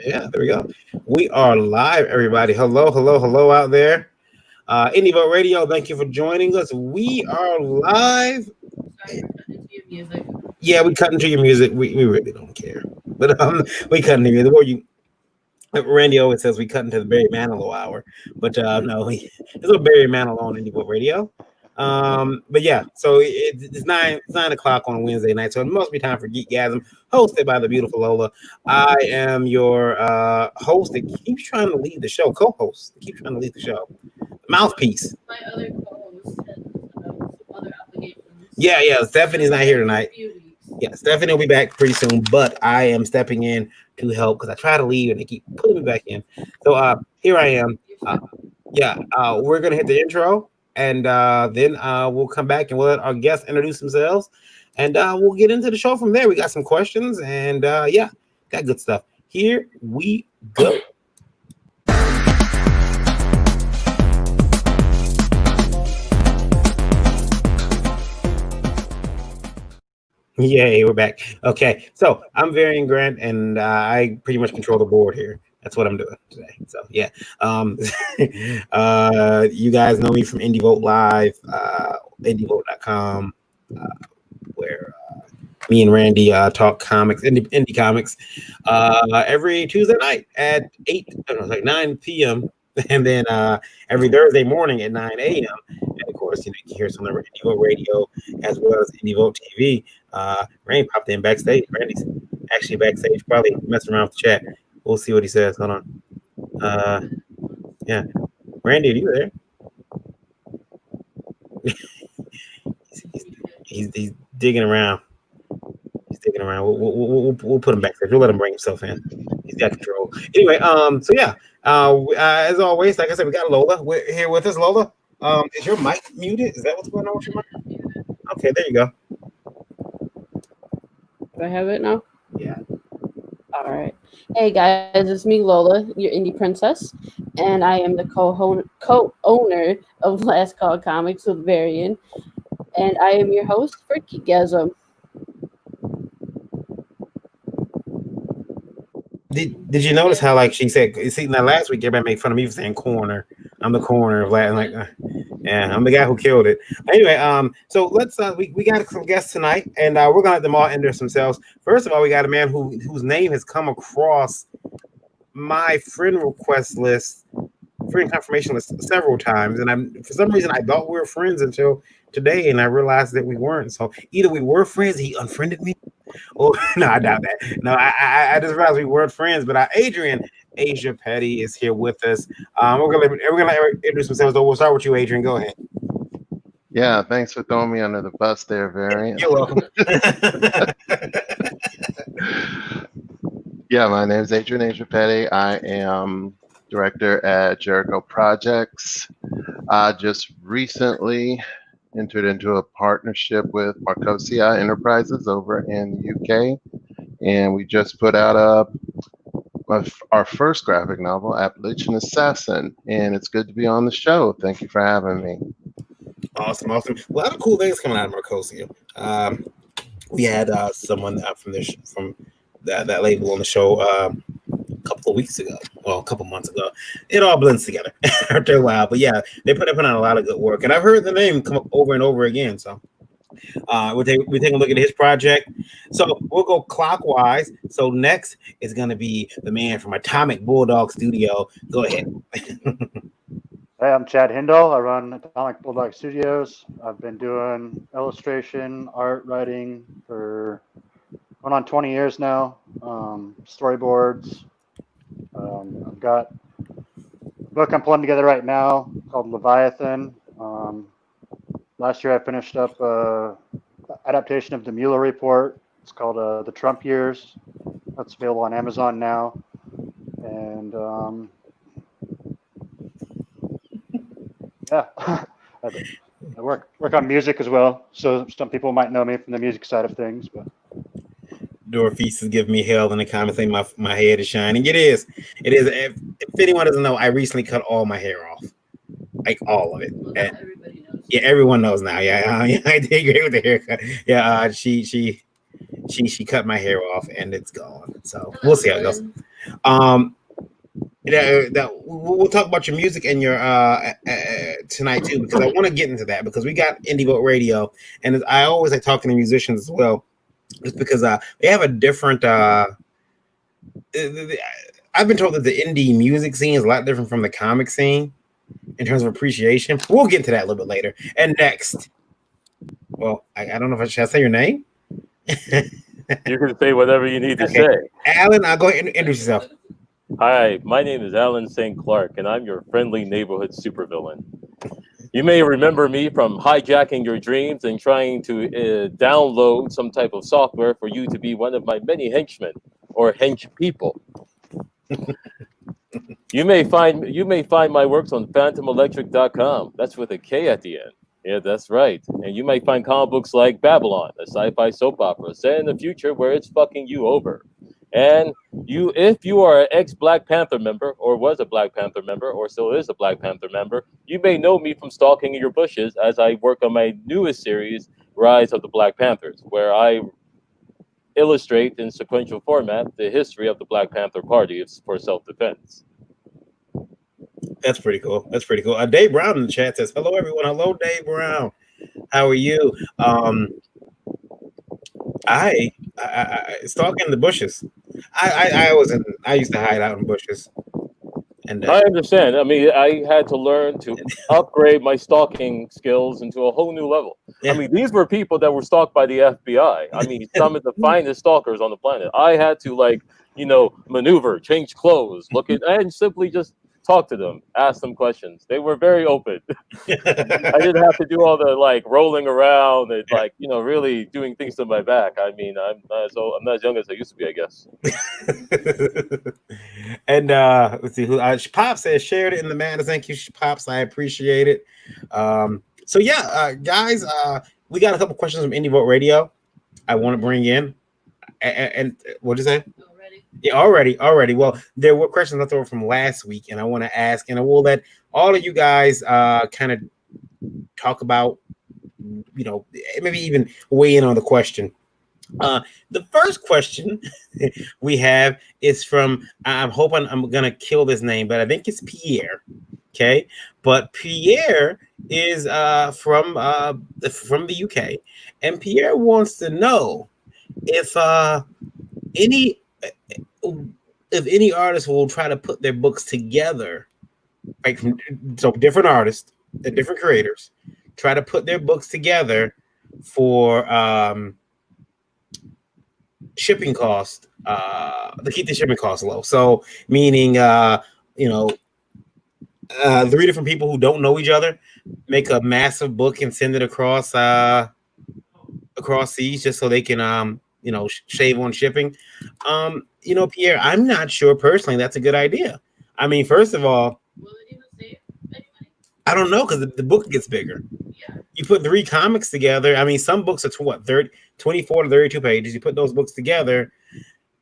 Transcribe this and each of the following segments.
Yeah, there we go. We are live, everybody. Hello, hello, hello out there. Indie Vote Radio, thank you for joining us. We are live. Sorry for cutting into your music. Yeah, we cut into your music. We really don't care. But we cut into the more you Randy always says we cut into the Barry Manilow hour. But no, there's no Barry Manilow on Indie Vote Radio. But yeah, so it's 9 o'clock on a Wednesday night, so it must be time for GeekGasm, hosted by the beautiful Lola. I am your host that keeps trying to lead the show, co-host that keeps trying to lead the show, mouthpiece. My other co-host had some other obligations. Yeah, Stephanie's not here tonight. A few weeks. Yeah, Stephanie will be back pretty soon, but I am stepping in to help because I try to leave and they keep pulling me back in. So here I am. We're gonna hit the intro. And then we'll come back and we'll let our guests introduce themselves. And we'll get into the show from there. We got some questions and got good stuff. Here we go. Yay, we're back. Okay, so I'm Varian Grant and I pretty much control the board here. That's what I'm doing today. So yeah, you guys know me from Indie Vote Live, indievote.com, where me and Randy talk comics, indie comics, every Tuesday night at 9 p.m. and then every Thursday morning at 9 a.m. And of course, you can hear us on the Indie Vote Radio as well as Indie Vote TV. Randy popped in backstage. Randy's actually backstage, probably messing around with the chat. We'll see what he says. Hold on. Yeah. Randy, are you there? he's digging around. He's digging around. We'll put him back there. We'll let him bring himself in. He's got control. Anyway, so yeah. As always, like I said, we got Lola here with us. Lola, is your mic muted? Is that what's going on with your mic? Okay, there you go. Do I have it now? Yeah. All right. Hey guys, it's me, Lola, your indie princess, and I am the co-owner of Last Call Comics with Varian, and I am your host for GeekGasm. Did you notice how like she said? See, now last week everybody made fun of me for saying corner. I'm the corner of Latin. Yeah, I'm the guy who killed it. Anyway, so let's we got some guests tonight, and we're gonna let them all introduce themselves. First of all, we got a man whose name has come across my friend request list, friend confirmation list several times, and for some reason I thought we were friends until today, and I realized that we weren't. So either we were friends, he unfriended me, or no, I doubt that. No, I just realized we weren't friends. But Adrian Asia Petty is here with us. We're gonna introduce ourselves. Though we'll start with you, Adrian. Go ahead. Yeah, thanks for throwing me under the bus there, Varian. You're welcome. Yeah, my name is Adrian Asia Petty. I am director at Jericho Projects. I just recently entered into a partnership with Marcosia Enterprises over in the UK, and we just put out our first graphic novel, Appalachian Assassin, and it's good to be on the show. Thank you for having me. Awesome. A lot of cool things coming out of Marcosia. We had someone from that label on the show a couple of weeks ago. Well, a couple months ago. It all blends together after a while. But yeah, they put out a lot of good work. And I've heard the name come up over and over again. So we're taking a look at his project. So we'll go clockwise. So next is going to be the man from Atomic Bulldog Studio. Go ahead. Hey, I'm Chad Hindle. I run Atomic Bulldog Studios. I've been doing illustration, art, writing for going on 20 years now. Storyboards. I've got a book I'm pulling together right now called Leviathan. Last year I finished up adaptation of the Mueller Report. It's called The Trump Years. That's available on Amazon now. And yeah, I work on music as well. So some people might know me from the music side of things. But Dorfeast is giving me hell in the comments saying my head is shining. It is. If anyone doesn't know, I recently cut all my hair off. Like all of it. Well, everybody knows. Yeah, everyone knows now. Yeah, I did agree with the haircut. Yeah, she cut my hair off and it's gone. So we'll see how it goes. We'll talk about your music and your tonight too, because I want to get into that because we got Indie Boat Radio, and I always like talking to musicians as well, just because they have a different. I've been told that the indie music scene is a lot different from the comic scene in terms of appreciation. We'll get into that a little bit later. And next, well, I don't know if should I say your name. You can say whatever you need to Okay. say. Alan, I'll go ahead and introduce yourself. Hi, my name is Alan St. Clark, and I'm your friendly neighborhood supervillain. You may remember me from hijacking your dreams and trying to download some type of software for you to be one of my many henchmen or hench people. You may find my works on phantomelectric.com. That's with a K at the end. Yeah, that's right. And you might find comic books like Babylon, a sci-fi soap opera set in the future where it's fucking you over. And if you are an ex-Black Panther member, or was a Black Panther member, or still is a Black Panther member, you may know me from stalking in your bushes as I work on my newest series, Rise of the Black Panthers, where I illustrate in sequential format the history of the Black Panther Party for self-defense. That's pretty cool. That's pretty cool. Dave Brown in the chat says, "Hello, everyone. Hello, Dave Brown. How are you?" I stalk in the bushes. I used to hide out in bushes. And I understand. I mean, I had to learn to upgrade my stalking skills into a whole new level. Yeah. I mean, these were people that were stalked by the FBI. I mean, some of the finest stalkers on the planet. I had to maneuver, change clothes, and simply just talk to them, ask them questions. They were very open. I didn't have to do all the rolling around and really doing things to my back. I mean, I'm not as young as I used to be, I guess. And let's see who Pop says shared it in the madness. Thank you, Pops. I appreciate it. So yeah, guys, we got a couple questions from Indie Vote Radio. I want to bring in, and what'd you say? Yeah, already. Well, there were questions I thought from last week, and I want to ask, and I will let all of you guys kind of talk about, maybe even weigh in on the question. The first question we have is from, I'm hoping I'm gonna kill this name, but I think it's Pierre. Okay, but Pierre is from the UK, and Pierre wants to know if any artist will try to put their books together, like so different artists, the different creators, try to put their books together for shipping cost, to keep the shipping costs low. So meaning, 3 different people who don't know each other make a massive book and send it across seas just so they can shave on shipping. Pierre, I'm not sure personally that's a good idea. I mean, first of all, Will it even save anybody? I don't know, because the book gets bigger. Yeah. You put 3 comics together. I mean, some books are 24 to 32 pages. You put those books together,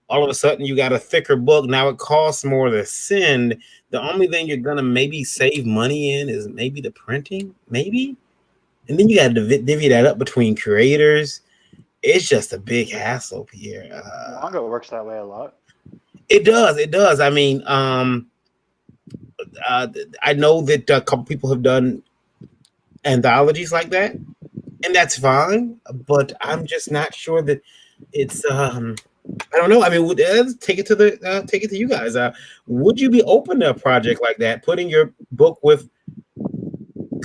all of a sudden you got a thicker book. Now it costs more to send. The only thing you're gonna maybe save money in is maybe the printing, maybe, and then you got to divvy that up between creators. It's just a big hassle, Pierre. Manga works that way a lot. It does. I mean, I know that a couple people have done anthologies like that, and that's fine. But I'm just not sure that it's. I don't know. I mean, let's take it to you guys. Would you be open to a project like that, putting your book with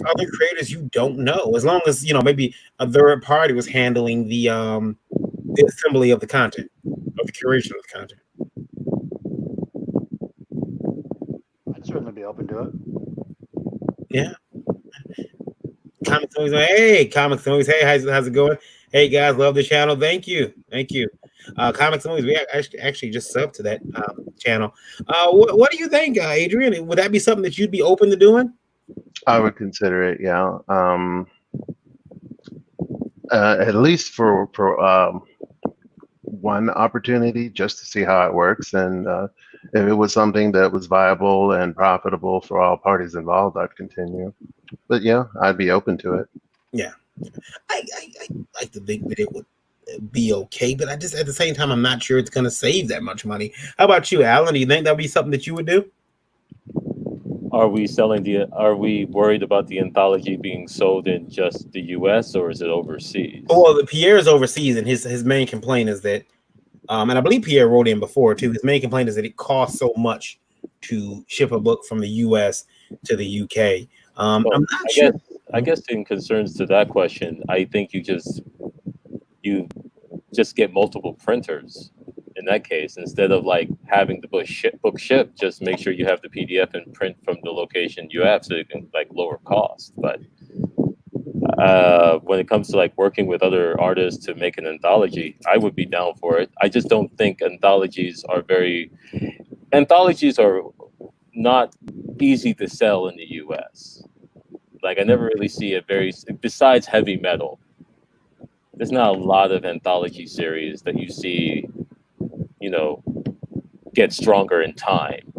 other creators you don't know, as long as maybe a third party was handling the assembly of the content, of the curation of the content? I'd certainly be open to it. Yeah. Comics always, hey, Comics always, hey, how's it going? Hey guys, love the channel. Thank you. Comics always, we actually just subbed to that channel. What do you think, Adrian? Would that be something that you'd be open to doing? I would consider it, yeah. At least for one opportunity, just to see how it works, and if it was something that was viable and profitable for all parties involved, I'd continue. But yeah, I'd be open to it. Yeah, I like to think that it would be okay. But I just at the same time, I'm not sure it's going to save that much money. How about you, Alan? Do you think that would be something that you would do? Are we worried about the anthology being sold in just the US or is it overseas? Well, the Pierre's overseas, and his main complaint is that, and I believe Pierre wrote in before too. His main complaint is that it costs so much to ship a book from the US to the UK. I'm not sure. I guess in concerns to that question, I think you just get multiple printers in that case instead of like having the book shipped. Just make sure you have the PDF and print from the location you have so you can like lower cost. But when it comes to like working with other artists to make an anthology, I would be down for it. I just don't think anthologies are not easy to sell in the US. Like I never really see a besides heavy metal. There's not a lot of anthology series that you see, get stronger in time.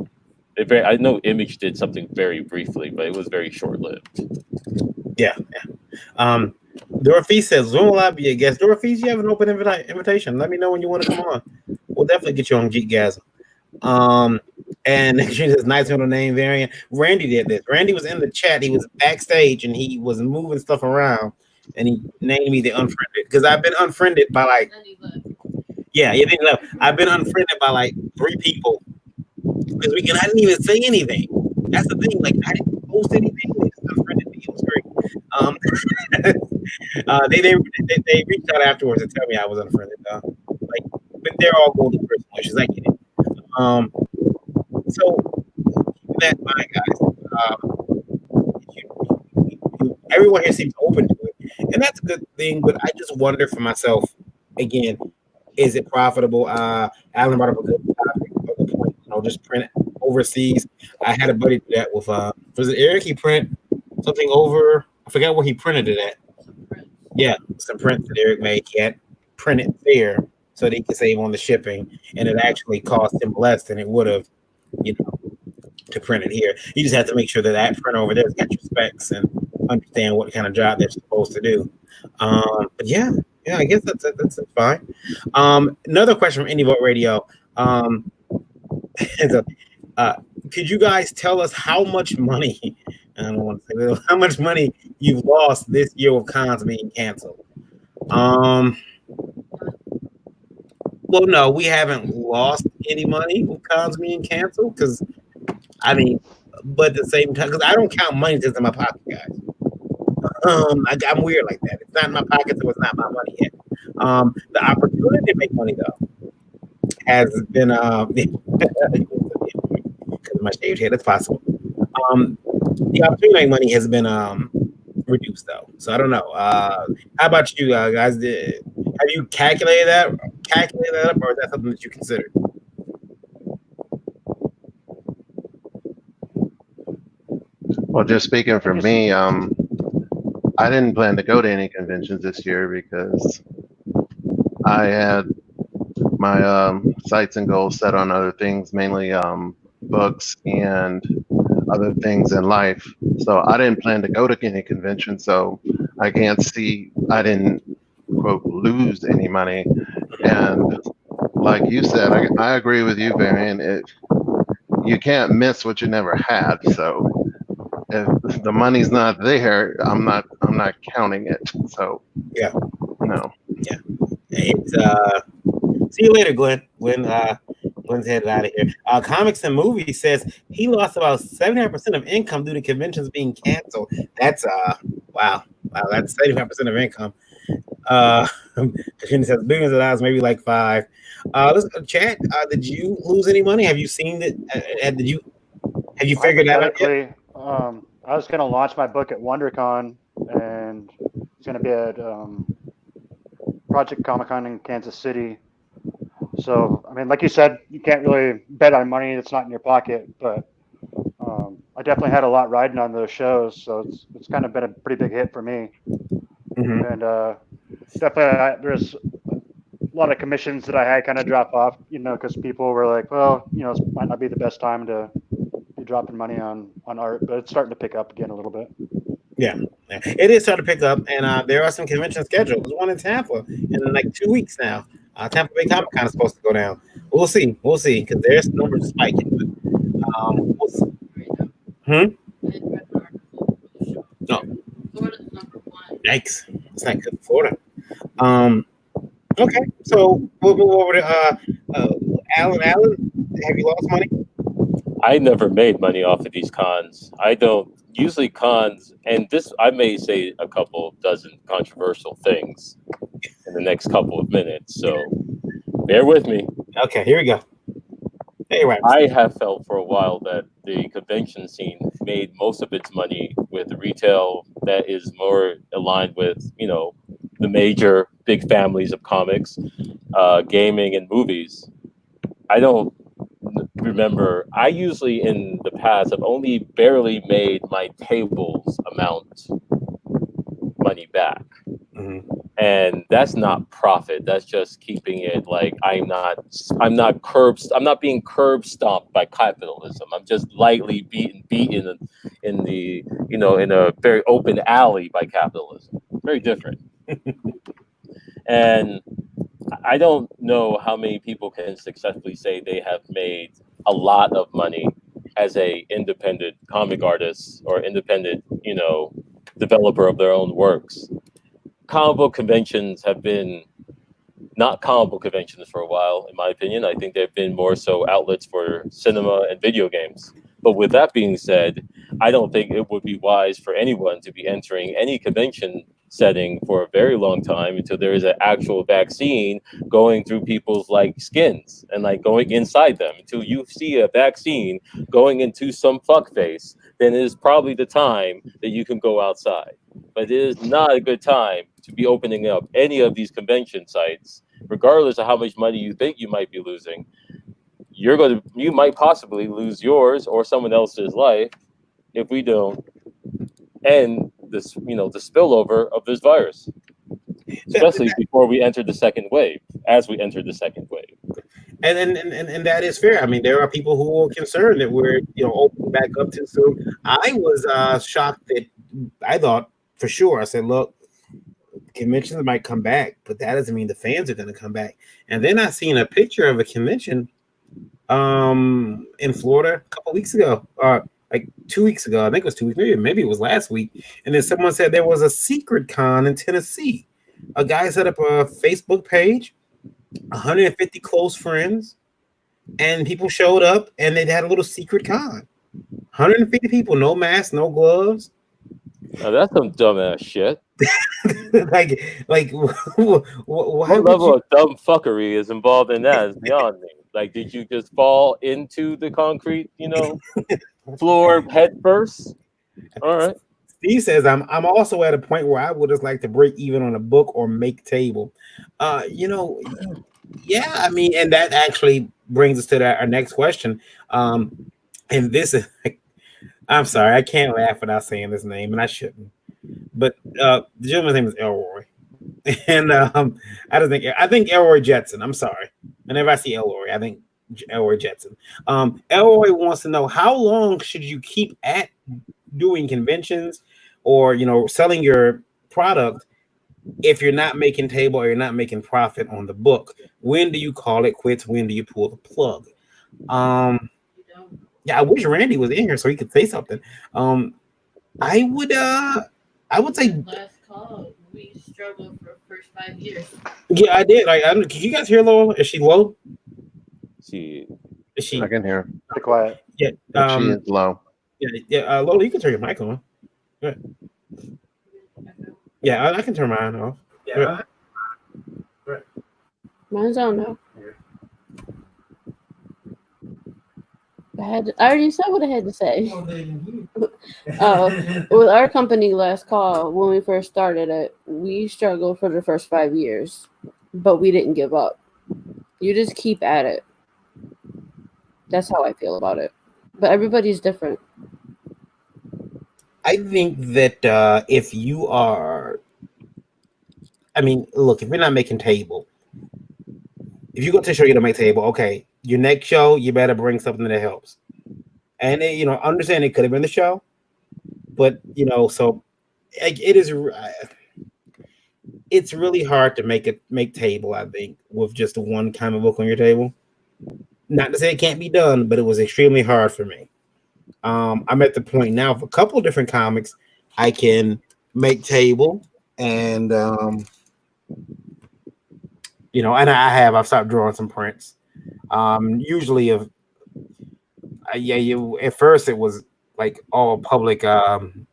I know Image did something very briefly, but it was very short-lived. Yeah. Dorothy says, when will I be a guest? Dorothy, you have an open invitation. Let me know when you want to come on. We'll definitely get you on GeekGasm. And she says, nice middle name variant. Randy did this. Randy was in the chat. He was backstage and he was moving stuff around and he named me the unfriended because I've been unfriended by like, yeah, you didn't know. I've been unfriended by like 3 people this weekend. I didn't even say anything. That's the thing. Like I didn't post anything. They just unfriended me. It was great. They reached out afterwards to tell me I was unfriended. But they're all golden person wishes. I get it. So keep that in mind, guys. Everyone here seems open to it, and that's a good thing. But I just wonder for myself again, is it profitable? Alan brought up a good topic, a good point. Just print it overseas. I had a buddy do that with was it Eric? He print something over. I forgot where he printed it at. Yeah, some prints that Eric made. He had printed there so they could save on the shipping, and it actually cost him less than it would have, to print it here. You just have to make sure that printer over there's got your specs and understand what kind of job they're supposed to do. But yeah, I guess that's fine. Another question from Indie Vote Radio. Could you guys tell us how much money? I don't want to say little, how much money you've lost this year with cons being canceled? Well, no, we haven't lost any money with cons being canceled because, but at the same time, because I don't count money just in my pocket, guys. I'm weird like that. It's not in my pocket, so it's not my money yet. The opportunity to make money though has been because my shaved head, it's possible. The opportunity to make money has been reduced though, so I don't know. How about you guys? Have you calculated that up, or is that something that you considered? Well, just speaking for me, I didn't plan to go to any conventions this year because I had my sights and goals set on other things, mainly books and other things in life. So I didn't plan to go to any convention, so I can't see, I didn't, quote, lose any money. And like you said, I agree with you, Varian. You can't miss what you never had. So if the money's not there, I'm not counting it. So yeah, no. Yeah, it's see you later, Glenn. Glenn's headed out of here. Comics and Movies says he lost about 79% of income due to conventions being canceled. That's wow, that's 75% of income. Katrina says billions of dollars, maybe like 5. Let's chat. Did you lose any money? Have you seen it? Have you figured that out yet? I was going to launch my book at WonderCon, and it's going to be at Project Comic-Con in Kansas City. So, like you said, you can't really bet on money that's not in your pocket, but I definitely had a lot riding on those shows, so it's kind of been a pretty big hit for me. Mm-hmm. And definitely there's a lot of commissions that I had kind of drop off, because people were like, well, this might not be the best time to be dropping money on art, but it's starting to pick up again a little bit. Yeah, It is starting to pick up, and there are some conventions scheduled. There's one in Tampa in like 2 weeks now. Tampa Bay Comic Con is supposed to go down. We'll see, because there's numbers spiking. But, we'll see. Hmm? No. Florida's #1. Yikes! It's not good for Florida. Okay, so we'll move over to Alan. Alan, have you lost money? I never made money off of these cons. I don't usually cons, and this I may say a couple dozen controversial things in the next couple of minutes. So bear with me. Okay, here we go. Hey, right. I have felt for a while that the convention scene made most of its money with retail that is more aligned with, the major big families of comics, gaming, and movies. I don't remember. I usually in the past have only barely made my tables amount money back. Mhm. And that's not profit. That's just keeping it like I'm not being curb stomped by capitalism. I'm just lightly beaten in the in a very open alley by capitalism. Very different. And I don't know how many people can successfully say they have made a lot of money as a independent comic artist or independent, developer of their own works. Comic book conventions have been not comic book conventions for a while, in my opinion. I think they've been more so outlets for cinema and video games. But with that being said, I don't think it would be wise for anyone to be entering any convention setting for a very long time until there is an actual vaccine going through people's skins and going inside them. Until you see a vaccine going into some fuckface, then it is probably the time that you can go outside. But it is not a good time to be opening up any of these convention sites, regardless of how much money you think you might be losing. You might possibly lose yours or someone else's life if we don't end this, the spillover of this virus, especially before we enter the second wave, as we enter the second wave. And that is fair. I mean, there are people who are concerned that we're opening back up too soon. I was shocked that I thought for sure. I said, look, conventions might come back, but that doesn't mean the fans are going to come back. And then I seen a picture of a convention in Florida a couple weeks ago, like 2 weeks ago. I think it was 2 weeks, maybe it was last week. And then someone said there was a secret con in Tennessee. A guy set up a Facebook page, 150 close friends, and people showed up and they had a little secret con. 150 people, no mask, no gloves. Now that's some dumbass shit. What level of dumb fuckery is involved in that is beyond me. Did you just fall into the concrete, floor head first? All right. Steve says I'm also at a point where I would just like to break even on a book or make table. Yeah, I mean, and that actually brings us to our next question. And this is, I'm sorry, I can't laugh without saying this name, and I shouldn't. But the gentleman's name is Elroy, and I think Elroy Jetson. I'm sorry. Whenever I see Elroy, I think Elroy Jetson. Elroy wants to know, how long should you keep at doing conventions or selling your product if you're not making table or you're not making profit on the book? When do you call it quits? When do you pull the plug? Yeah, I wish Randy was in here so he could say something. I would say last call, we struggled for the first 5 years. Yeah, I did. Can you guys hear Lola? Is she low? Is she? I can hear. Pretty quiet. Yeah. She is low. Yeah. Lola, you can turn your mic on. Yeah, I can turn mine off. Yeah. Mine's on now. I already said what I had to say. With our company last call, when we first started it, we struggled for the first 5 years, but we didn't give up. You just keep at it. That's how I feel about it. But everybody's different. I think that if you are, look, if you're not making table, if you go to a show, you don't make table, okay, your next show, you better bring something that helps. And, understand it could have been the show, but, so like it is. It's really hard to make table. I think with just one comic book on your table. Not to say it can't be done, but it was extremely hard for me. I'm at the point now of a couple of different comics I can make table, and and I've stopped drawing some prints. Usually of yeah, you at first it was like all public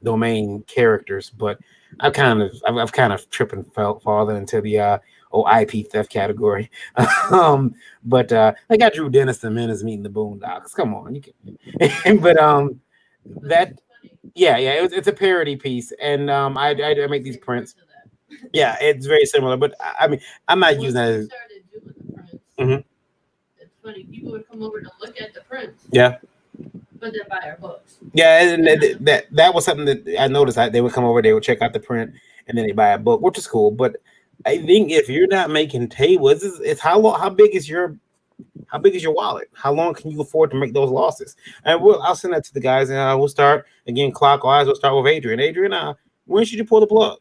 domain characters, but I've kind of tripped and fallen into the IP theft category. But like I drew Dennis the Menace meeting the Boondocks. Come on, you can. But that yeah, it's a parody piece, and I make these prints. Yeah, it's very similar, but I mean I'm not using that. Started doing the prints. Mhm. It's funny. People would come over to look at the prints. Yeah. But then buy our books. Yeah, and that was something that I noticed. They would come over, they would check out the print, and then they buy a book, which is cool. But I think if you're not making tables, it's how big is your wallet? How long can you afford to make those losses? And I'll send that to the guys, and we'll start again clockwise. We'll start with Adrian. Adrian, when should you pull the plug?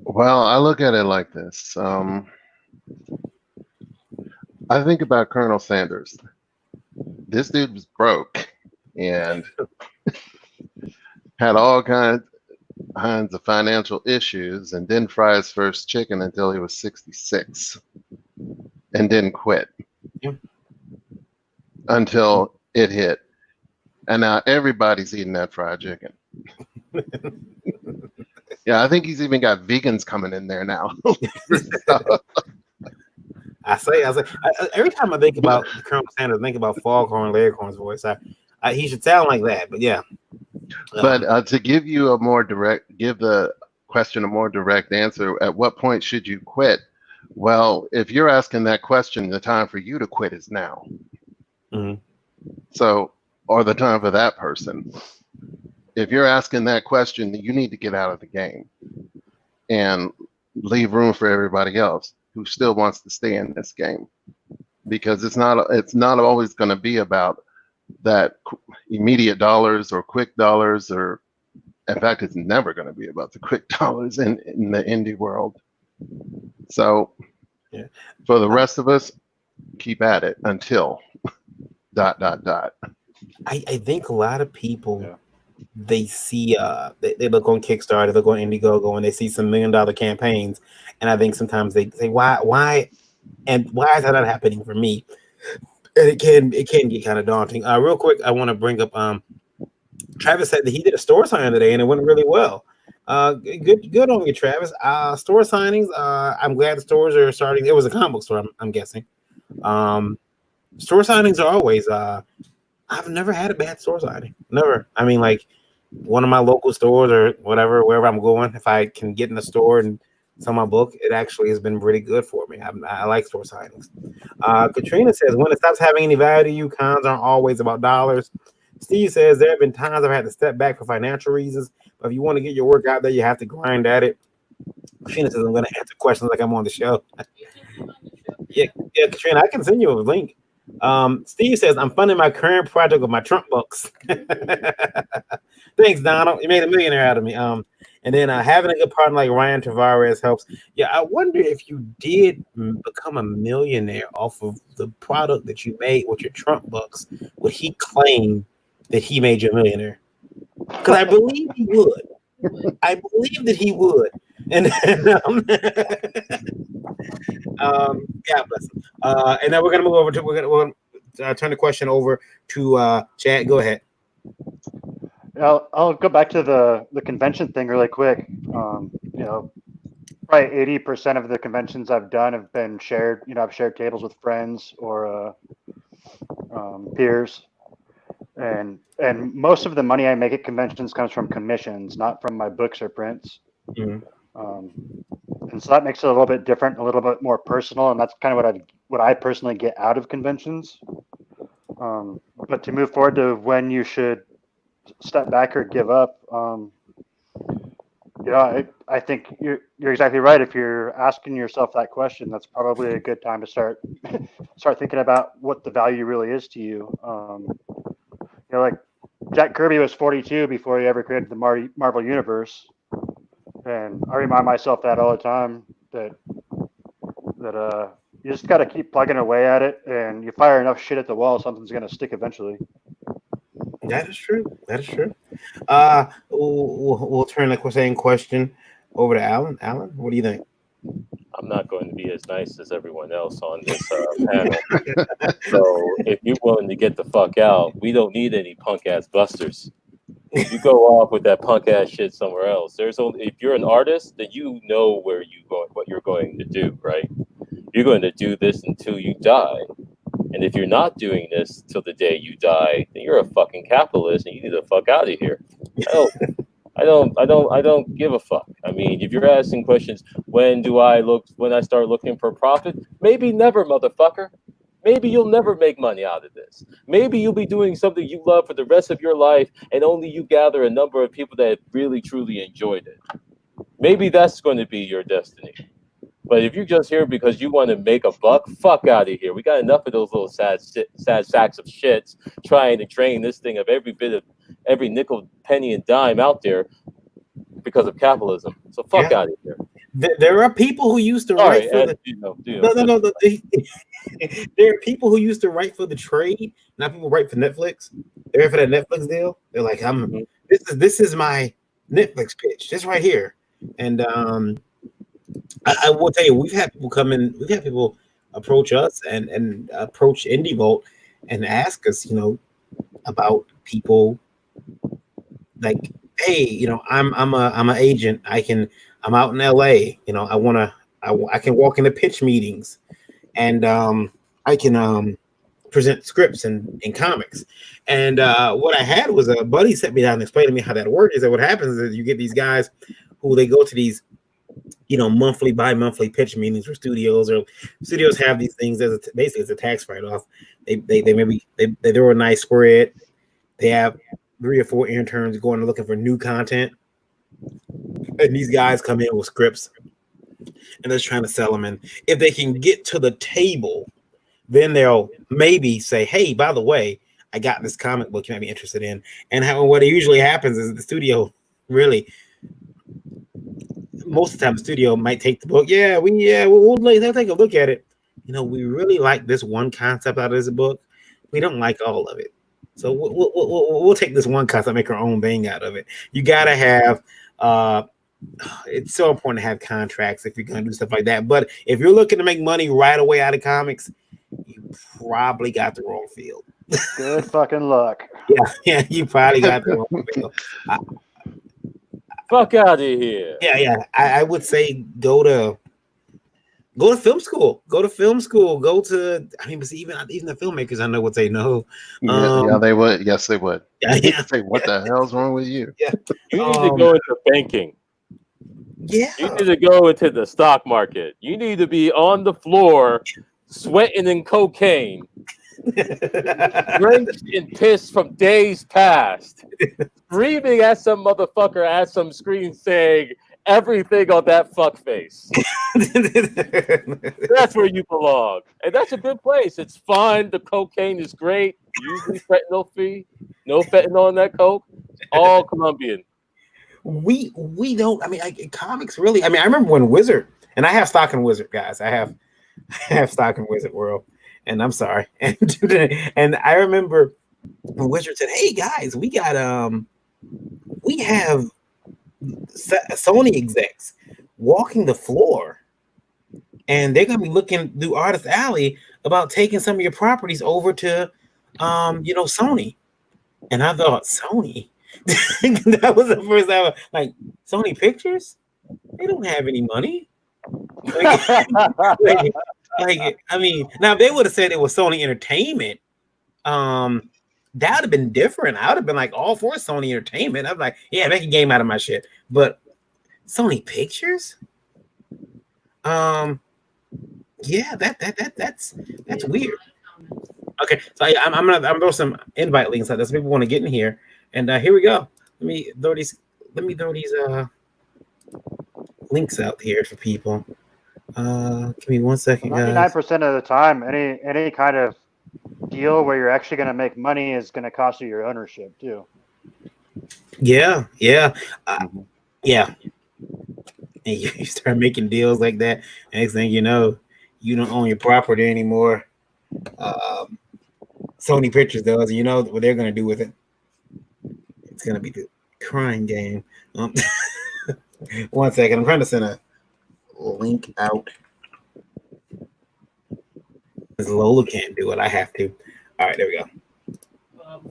Well, I look at it like this. I think about Colonel Sanders. This dude was broke and had all kinds of financial issues and didn't fry his first chicken until he was 66 and didn't quit until it hit. And now everybody's eating that fried chicken. Yeah, I think he's even got vegans coming in there now. I say, every time I think about Colonel Sanders, I think about Foghorn Leghorn's voice. He should sound like that, but yeah. But to give you give the question a more direct answer, at what point should you quit? Well, if you're asking that question, the time for you to quit is now. Mm-hmm. So, or the time for that person. If you're asking that question, you need to get out of the game and leave room for everybody else who still wants to stay in this game, because it's not always going to be about that immediate dollars or quick dollars, or in fact, it's never going to be about the quick dollars in the indie world. So yeah, for the rest of us, keep at it until ... I think a lot of people they see they look on Kickstarter, they look on Indiegogo, and they see some $1 million campaigns, and I think sometimes they say why is that not happening for me? And it can get kind of daunting. Real quick, I want to bring up Travis said that he did a store signing today and it went really well. Good on you, Travis. Store signings. I'm glad the stores are starting. It was a comic book store, I'm guessing. Store signings are always. I've never had a bad store signing. Never. I mean, like one of my local stores or whatever, wherever I'm going, if I can get in the store and sell my book, it actually has been really good for me. I like store signings. Katrina says, when it stops having any value to you, cons aren't always about dollars. Steve says, there have been times I've had to step back for financial reasons, but if you want to get your work out there, you have to grind at it. Katrina says, I'm going to answer questions like I'm on the show. Yeah, Katrina, I can send you a link. Steve says, I'm funding my current project with my Trump books. Thanks, Donald. You made a millionaire out of me. And then having a good partner like Ryan Tavares helps. Yeah, I wonder if you did become a millionaire off of the product that you made with your Trump books, would he claim that he made you a millionaire? Because I believe he would. I believe that he would. And God bless him. And then we're gonna move over to we're gonna turn the question over to Chad. Go ahead. I'll go back to the convention thing really quick. Probably 80% of the conventions I've done have been shared. I've shared tables with friends or peers, and most of the money I make at conventions comes from commissions, not from my books or prints. Mm-hmm. And so that makes it a little bit different, a little bit more personal, and that's kind of what I personally get out of conventions. But to move forward to when you should step back or give up, I think you're exactly right. If you're asking yourself that question, that's probably a good time to start thinking about what the value really is to you. Like Jack Kirby was 42 before he ever created the Marvel Universe, and I remind myself that all the time that you just got to keep plugging away at it, and you fire enough shit at the wall, something's gonna stick eventually. That is true. That is true. We'll turn the same question over to Alan. Alan, what do you think? I'm not going to be as nice as everyone else on this panel. So if you're willing to get the fuck out, we don't need any punk ass busters. You go off with that punk ass shit somewhere else. There's only if you're an artist, then you know where you going, what you're going to do, right? You're going to do this until you die. And if you're not doing this till the day you die, then you're a fucking capitalist and you need to fuck out of here. I don't give a fuck. I mean, if you're asking questions, when I start looking for profit? Maybe never, motherfucker. Maybe you'll never make money out of this. Maybe you'll be doing something you love for the rest of your life and only you gather a number of people that really truly enjoyed it. Maybe that's going to be your destiny. But if you're just here because you want to make a buck, fuck out of here. We got enough of those little sad sacks of shits trying to drain this thing of every nickel, penny, and dime out there because of capitalism. So fuck out of here. There are people who used to write for the. No. There are people who used to write for the trade. Now people write for Netflix. They're here for that Netflix deal. They're like, this is my Netflix pitch. This right here. And I will tell you, we've had people come in. We've had people approach us and approach IndieVolt and ask us, about people like, hey, I'm an agent. I'm out in LA. I can walk into pitch meetings, and I can present scripts and comics. And what I had was a buddy set me down and explained to me how that works. Is that what happens is you get these guys who they go to these monthly, bi-monthly pitch meetings for studios, or studios have these things as basically it's a tax write-off. They throw a nice spread. They have 3 or 4 interns going and looking for new content, and these guys come in with scripts and they're trying to sell them. And if they can get to the table, then they'll maybe say, hey, by the way, I got this comic book you might be interested in. And what usually happens is the studio really, most of the time, the studio might take the book. They'll take a look at it. We really like this one concept out of this book. We don't like all of it. So we'll take this one concept, make our own thing out of it. You gotta have. It's so important to have contracts if you're gonna do stuff like that. But if you're looking to make money right away out of comics, you probably got the wrong field. Good fucking luck. Yeah, you probably got the wrong field. Fuck out of here. Yeah. I would say go to film school. Go to film school. But see, even the filmmakers I know would say no. Yeah, they would. Yes, they would. Yeah. Say, what the hell's wrong with you? Yeah. You need to go into banking. Yeah. You need to go into the stock market. You need to be on the floor sweating in cocaine. Drenched in piss from days past. Screaming at some motherfucker at some screen saying everything on that fuck face. That's where you belong. And that's a good place. It's fun. The cocaine is great. Usually fentanyl free. No fentanyl in that coke. All Colombian. We don't. Comics really. I remember when Wizard, and I have stock in Wizard, guys. I have stock in Wizard World, and I'm sorry. And I remember when Wizard said, "Hey guys, we have Sony execs walking the floor, and they're gonna be looking through Artist Alley about taking some of your properties over to, Sony." And I thought, Sony. That was the first time. Like, Sony Pictures, they don't have any money. Now if they would have said it was Sony Entertainment, that would have been different. I would have been like all for Sony Entertainment. I'm like, yeah, make a game out of my shit. But Sony Pictures, that's weird. Okay, so I'm gonna throw some invite links out there so people want to get in here. And here we go. Let me throw these links out here for people. Give me 1 second, guys. 99% of the time, any kind of deal where you're actually going to make money is going to cost you your ownership too. Yeah, yeah, Mhm. yeah. And you start making deals like that. Next thing you know, you don't own your property anymore. Um, Sony Pictures does, and you know what they're going to do with it. It's going to be the crying game. Um, 1 second, I'm trying to send a link out. Because Lola can't do it, I have to. All right, there we go.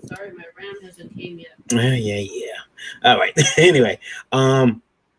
Sorry, my RAM hasn't came yet. Yeah. All right. Anyway,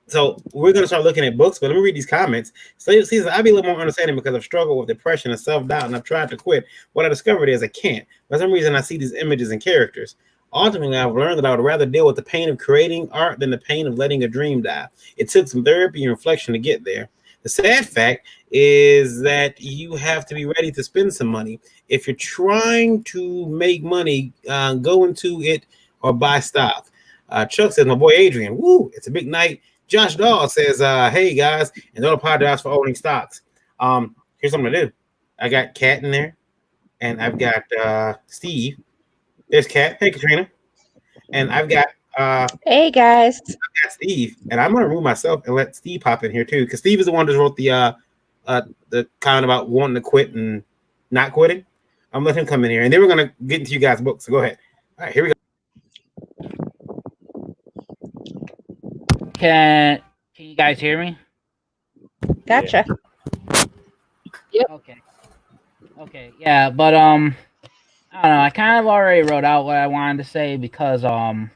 so we're gonna start looking at books, but let me read these comments. So see, I'll be a little more understanding because I've struggled with depression and self-doubt, and I've tried to quit. What I discovered is I can't. For some reason, I see these images and characters. Ultimately, I've learned that I would rather deal with the pain of creating art than the pain of letting a dream die. It took some therapy and reflection to get there. The sad fact is that you have to be ready to spend some money. If you're trying to make money, go into it or buy stock. Chuck says, my boy Adrian, woo, it's a big night. Josh Dahl says, hey guys, and don't apologize for owning stocks. Here's something to do. I got Kat in there, and I've got Steve. There's Kat. Hey, Katrina. And I've got Hey guys. Steve, and I'm gonna remove myself and let Steve pop in here too, because Steve is the one that wrote the comment about wanting to quit and not quitting. I'm letting him come in here, and then we're gonna get into you guys' books. So go ahead. All right, here we go. Can you guys hear me? Gotcha. Okay, yeah, but I don't know. I kind of already wrote out what I wanted to say because I've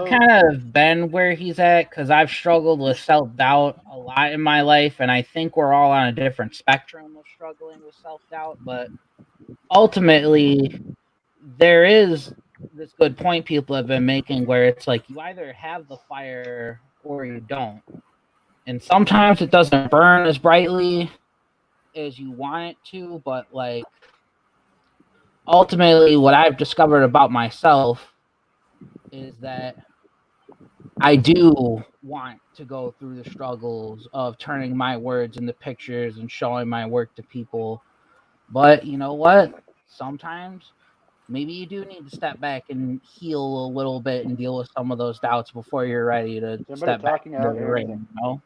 kind of been where he's at because I've struggled with self-doubt a lot in my life, and I think we're all on a different spectrum of struggling with self-doubt, but ultimately there is this good point people have been making where it's like you either have the fire or you don't. And sometimes it doesn't burn as brightly as you want it to, but like ultimately what I've discovered about myself is that I do want to go through the struggles of turning my words into pictures and showing my work to people. But you know what? Sometimes maybe you do need to step back and heal a little bit and deal with some of those doubts before you're ready to step back talking? into I don't the hear ring, anything. you know?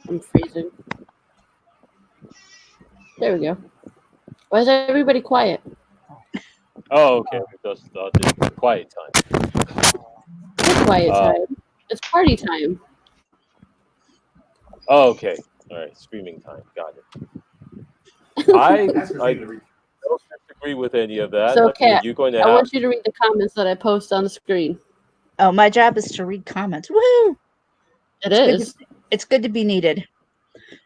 I'm freezing. There we go. Why is everybody quiet? Oh, okay. Because the quiet time. It's quiet time. It's party time. Oh, okay. All right. Streaming time. Got it. I don't disagree with any of that. So, Kat, You're going to I have. want you to read the comments that I post on the screen. Oh, my job is to read comments. Woohoo! It's good to be needed.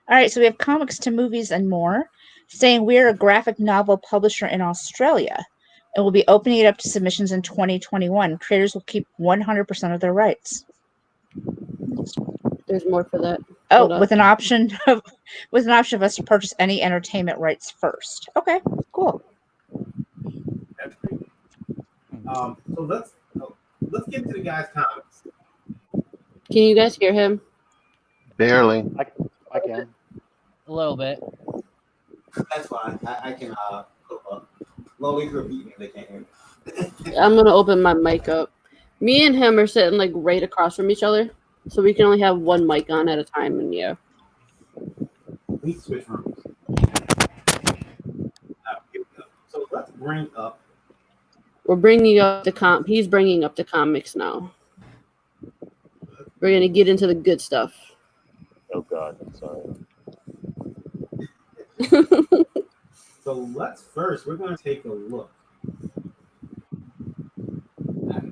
All right, so we have comics to movies and more, saying we're a graphic novel publisher in Australia and we'll be opening it up to submissions in 2021. Creators will keep 100% of their rights. There's more for that. Oh, with an option of us to purchase any entertainment rights first. Okay, cool. So let's get to the guy's comments. Can you guys hear him? Barely. I can. A little bit. That's fine. I can hook up. Lowly repeat me. They can't hear me. I'm gonna open my mic up. Me and him are sitting like right across from each other, so we can only have one mic on at a time. And yeah, We switch rooms. Here we go. So let's bring up. we're bringing up the He's bringing up the comics now. We're gonna get into the good stuff. Oh God, I'm sorry. So let's first. We're going to take a look.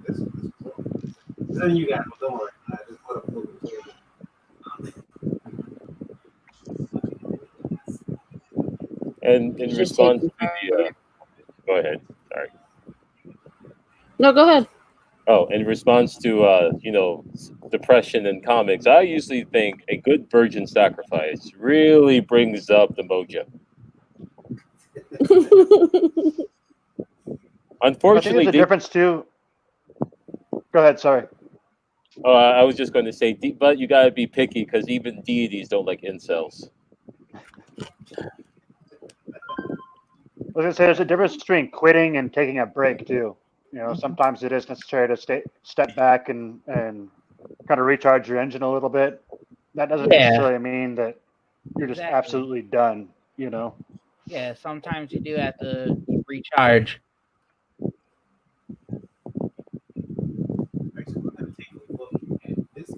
This is cool. Then you guys, don't worry. I just put up a little And in response to the, go ahead. Sorry. No, go ahead. Oh, in response to depression in comics, I usually think a good virgin sacrifice really brings up the mojo. Unfortunately, I think there's a difference too. Go ahead. Sorry. I was just going to say, but you got to be picky because even deities don't like incels. was gonna say there's a difference between quitting and taking a break too. You know, sometimes it is necessary to step back and kind of recharge your engine a little bit. That doesn't Yeah. necessarily mean that you're just Exactly. absolutely done. You know. Yeah, sometimes you do have to recharge. Actually, we're gonna take a look at this.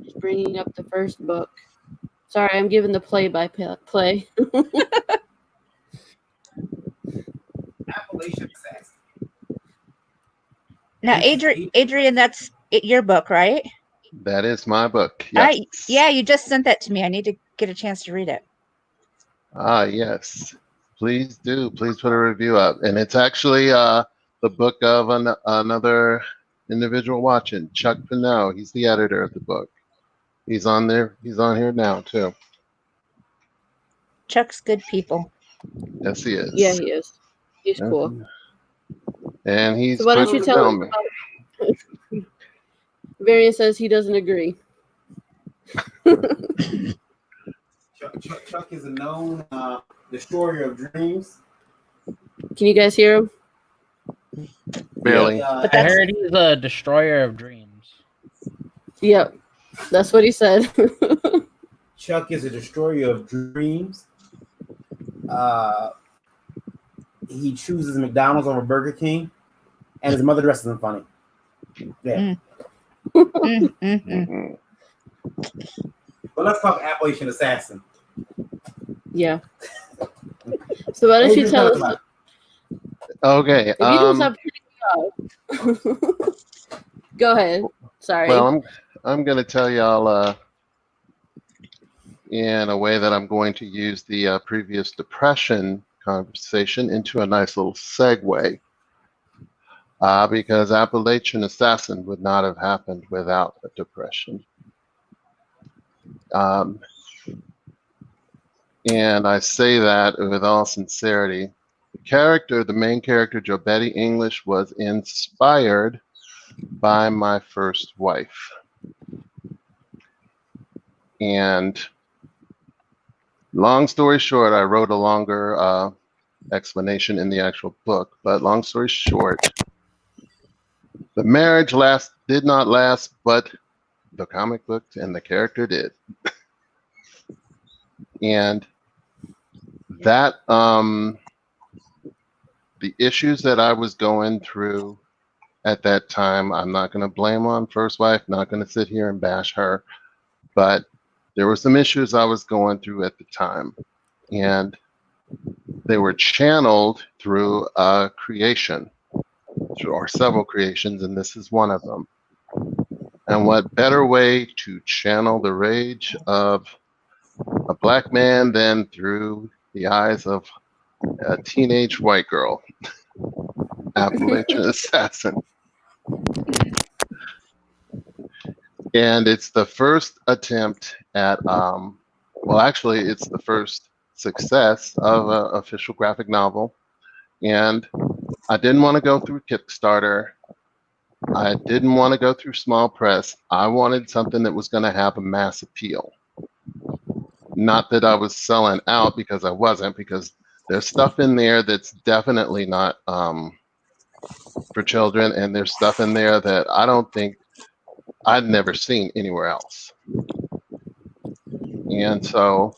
Just bringing up the first book. Sorry, I'm giving the play-by-play. Appalachian Assassin. Now, Adrian, that's your book, right? That is my book. Yes. Yeah, you just sent that to me. I need to get a chance to read it. Ah, yes. Please do. Please put a review up. And it's actually the book of another individual watching, Chuck Pineau. He's the editor of the book. He's on there. He's on here now too. Chuck's good people. Yes, he is. Yeah, he is. He's Yes, cool. he is. And he's So why don't quick you to tell me. us? Varian says he doesn't agree. Chuck is a known destroyer of dreams. Can you guys hear him? Barely. But I that's heard he's a destroyer of dreams. Yep, that's what he said. Chuck is a destroyer of dreams. He chooses McDonald's over Burger King, and his mother dresses him funny. Yeah. Mhm. But let's talk Appalachian Assassin. Yeah. So why don't you Adrian, tell us us? about Okay. If you don't stop putting me off. Go ahead. Sorry. Well, I'm going to tell y'all in a way that I'm going to use the previous depression conversation into a nice little segue. Because Appalachian Assassin would not have happened without a depression. And I say that with all sincerity. The main character, Joe Betty English, was inspired by my first wife. And long story short, I wrote a longer explanation in the actual book, but long story short, the marriage did not last, but the comic book and the character did. And that the issues that I was going through at that time, I'm not going to blame on first wife, not going to sit here and bash her, but there were some issues I was going through at the time, and they were channeled through a creation, or several creations, and this is one of them. And what better way to channel the rage of a black man than through the eyes of a teenage white girl? Appalachian Assassin. And it's the first attempt at, well, actually, it's the first success of an official graphic novel. And I didn't want to go through Kickstarter. I didn't want to go through small press. I wanted something that was going to have a mass appeal. Not that I was selling out, because I wasn't, because there's stuff in there that's definitely not for children, and there's stuff in there that I don't think I'd never seen anywhere else. And so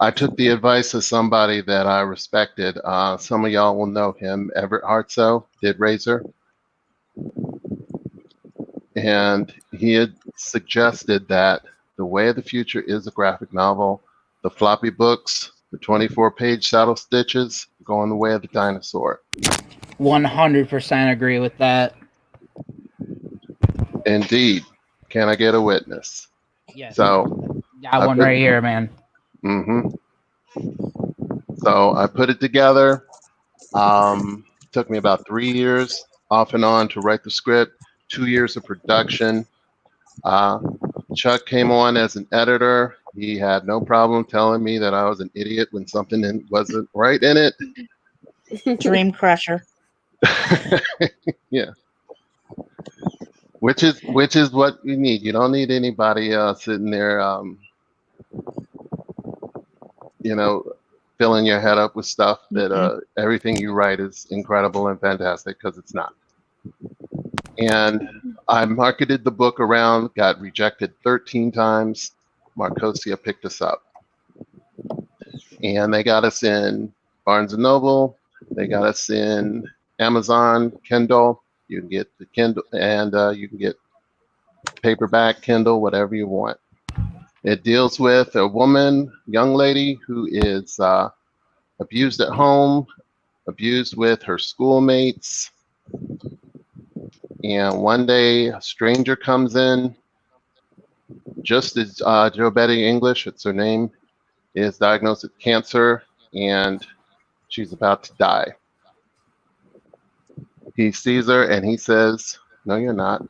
I took the advice of somebody that I respected. Some of y'all will know him, Everett Hartsoe, did Razor. And he had suggested that the way of the future is a graphic novel. The floppy books, the 24-page saddle stitches, going the way of the dinosaur. 100% agree with that. Indeed. Can I get a witness? Yes. So, Got one right here, man. So I put it together. Took me about 3 years off and on to write the script, 2 years of production. Chuck came on as an editor. He had no problem telling me that I was an idiot when something wasn't right in it. Dream crusher. Yeah. Which is what you need. You don't need anybody sitting there you know, filling your head up with stuff that everything you write is incredible and fantastic, because it's not. And I marketed the book around, got rejected 13 times. Marcosia picked us up. And they got us in Barnes & Noble. They got us in Amazon, Kindle. You can get the Kindle, and you can get paperback, Kindle, whatever you want. It deals with a woman, young lady, who is abused at home, abused with her schoolmates. And one day, a stranger comes in, just as Joe Betty English, it's her name, is diagnosed with cancer, and she's about to die. He sees her and he says, "No, you're not,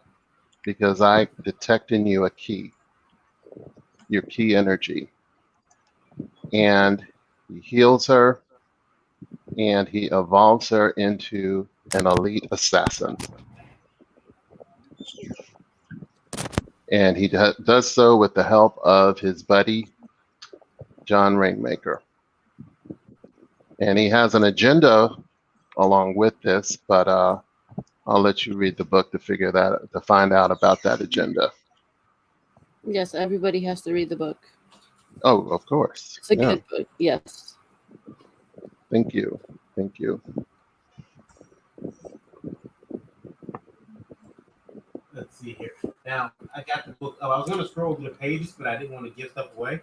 because I detect in you a key, your key energy." And he heals her, and he evolves her into an elite assassin. And he does so with the help of his buddy, John Rainmaker. And he has an agenda along with this, but I'll let you read the book to find out about that agenda. Yes, everybody has to read the book. Oh, of course. It's a Yeah. good book. Yes. Thank you. Thank you. Let's see here. Now, I got the book. Oh, I was going to scroll through the pages, but I didn't want to give stuff away.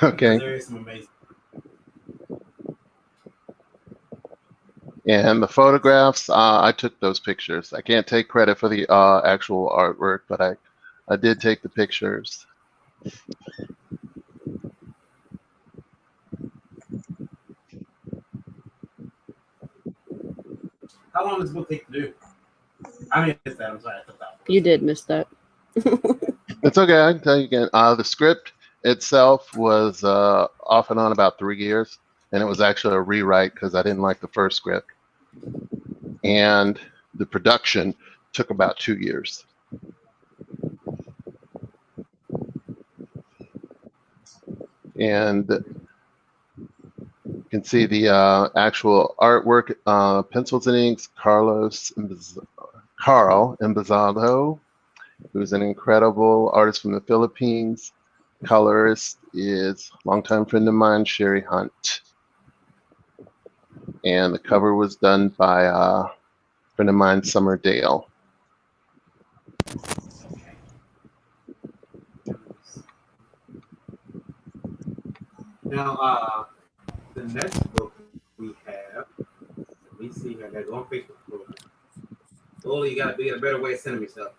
Okay. There is some amazing. And the photographs, I took those pictures. I can't take credit for the actual artwork, but I did take the pictures. How long does this book take to do? I mean, it's that. I'm sorry. I took that. You did miss that. It's okay. I can tell you again. The script itself was off and on about 3 years, and it was actually a rewrite because I didn't like the first script. And the production took about 2 years. And you can see the actual artwork, pencils and inks, Carl Embazado, who's an incredible artist from the Philippines. Colorist is a longtime friend of mine, Sherry Hunt. And the cover was done by a friend of mine, Summer Dale. Now, the next book we have, let me see. I got to go on Facebook. Oh, you got a better way of sending me stuff.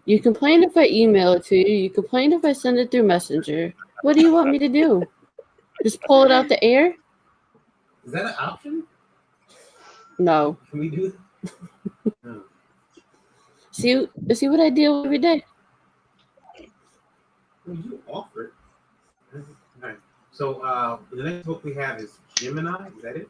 You complain if I email it to you. You complain if I send it through Messenger. What do you want me to do? Just pull it out the air? Is that an option? No. Can we do that? No. See what I deal with every day. Well, you offered. All right. So the next book we have is Gemini. Is that it?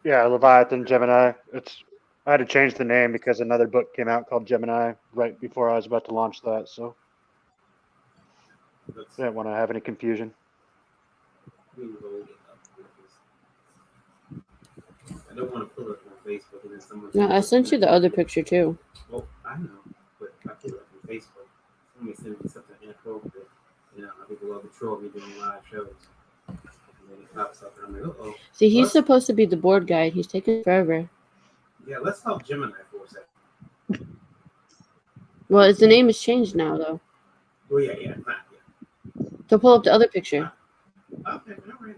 Yeah, Leviathan Gemini. I had to change the name because another book came out called Gemini right before I was about to launch that, so didn't want to have any confusion. I don't want to pull it on Facebook and then someone. No, I sent you the other picture too. Well, I know, but if I pull it up on Facebook, somebody send me something inappropriate. You know, people love to troll me during live shows. And then it pops up, and I'm like, uh-oh. See, he's supposed to be the board guide. He's taking forever. Yeah, let's talk Gemini for a second. Well, the name is changed now, though. Well, yeah, fine, yeah. So pull up the other picture. Okay, all right.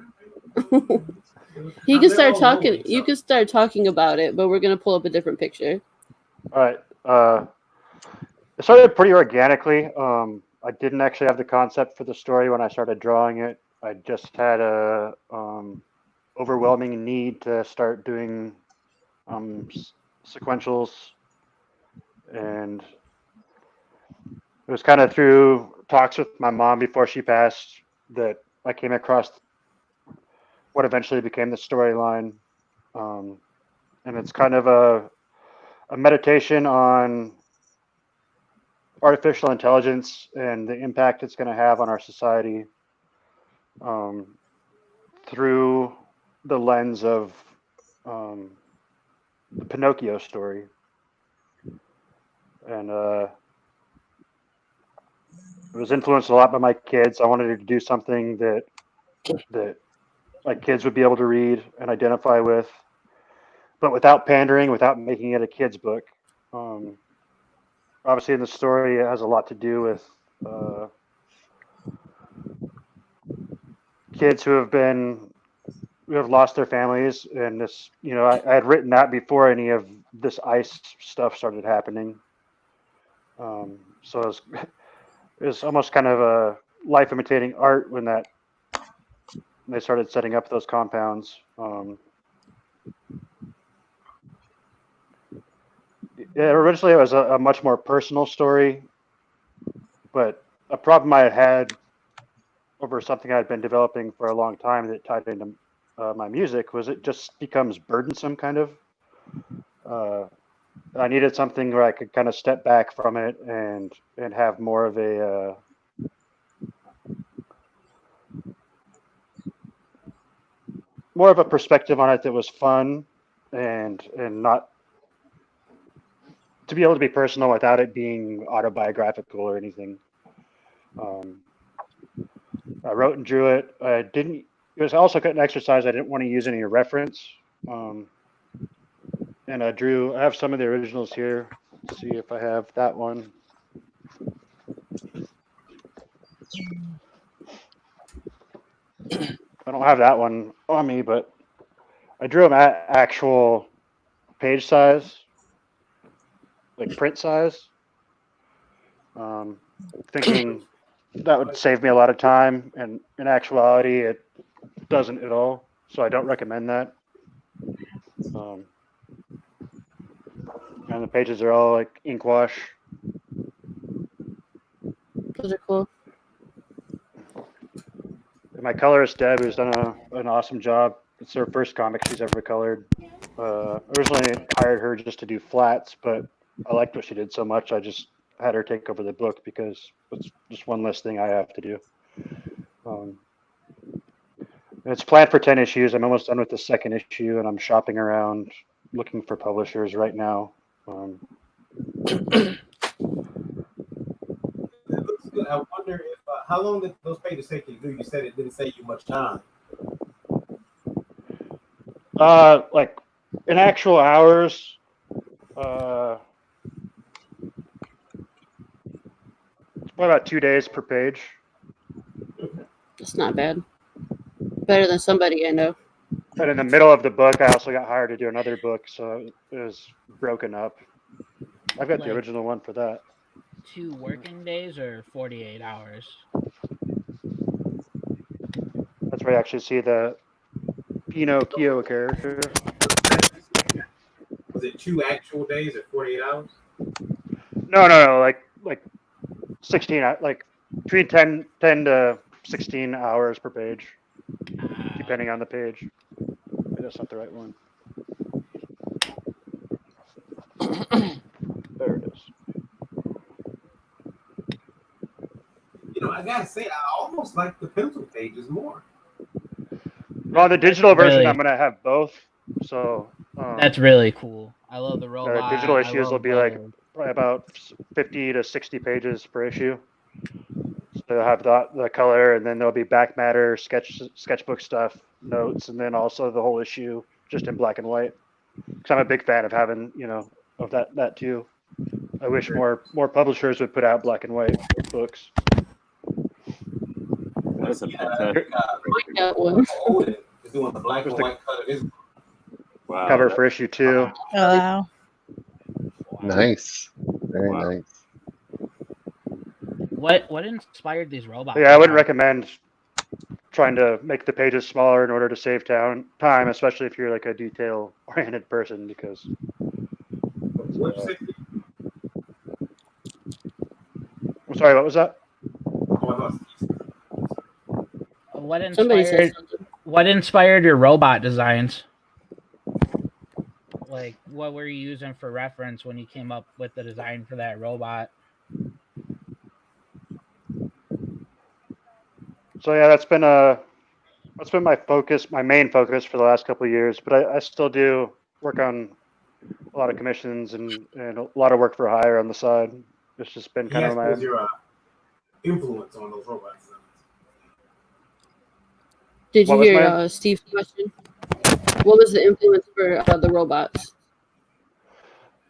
You can start talking. You can start talking about it, but we're gonna pull up a different picture. All right. It started pretty organically. I didn't actually have the concept for the story when I started drawing it. I just had a overwhelming need to start doing sequentials, and it was kind of through talks with my mom before she passed that I came across what eventually became the storyline. And it's kind of a meditation on artificial intelligence and the impact it's going to have on our society through the lens of the Pinocchio story. And it was influenced a lot by my kids. I wanted to do something that my kids would be able to read and identify with, but without pandering, without making it a kid's book. Obviously, in the story, it has a lot to do with kids who have lost their families, and this, I had written that before any of this ICE stuff started happening. So it was almost kind of a life imitating art when they started setting up those compounds. Yeah, originally it was a much more personal story, but a problem I had over something I'd been developing for a long time that tied into my music was it just becomes burdensome, kind of. I needed something where I could kind of step back from it and have more of a perspective on it that was fun and not to be able to be personal without it being autobiographical or anything. I wrote and drew it. It was also an exercise. I didn't want to use any reference. And I have some of the originals here. Let's see if I have that one. I don't have that one on me, but I drew them at actual page size, like print size. Thinking that would save me a lot of time, and in actuality, it doesn't at all. So I don't recommend that. And the pages are all like ink wash. Those are cool. And my colorist Deb, who's done an awesome job. It's her first comic she's ever colored. Originally hired her just to do flats, but I liked what she did so much, I just had her take over the book because it's just one less thing I have to do. It's planned for 10 issues. I'm almost done with the second issue, and I'm shopping around looking for publishers right now. It looks good. I wonder if how long did those pages take you to do? You said it didn't save you much time. Like in actual hours, it's probably about 2 days per page. It's not bad. Better than somebody I know. And in the middle of the book, I also got hired to do another book, so it was broken up. I've got the original one for that. 2 working days or 48 hours? That's where I actually see the Pinocchio character. Was it 2 actual days or 48 hours? No, like 16, like between 10 to 16 hours per page, depending on the page. That's not the right one. There it is. I gotta say, I almost like the pencil pages more. Well, the digital version, Really? I'm gonna have both. So That's really cool. I love the robot. digital issues will be like probably about 50 to 60 pages per issue. So they'll have the color, and then there'll be back matter, sketchbook stuff, notes, and then also the whole issue just in black and white. Because I'm a big fan of having, of that too. I wish more publishers would put out black and white books. That's a fantastic. That one. Is doing the black and white cut of his Wow. Cover for issue 2. Oh, wow. Nice. Very Wow. nice. What inspired these robots? Yeah, I wouldn't recommend trying to make the pages smaller in order to save time, especially if you're like a detail-oriented person, because. I'm sorry, what was that? Somebody said something. What inspired your robot designs? Like, what were you using for reference when you came up with the design for that robot? So yeah, that's been my focus, my main focus for the last couple of years. But I still do work on a lot of commissions and a lot of work for hire on the side. It's just been kind Yes, of my was your influence on those robots? Did you What was hear my Steve's question? What was the influence for the robots?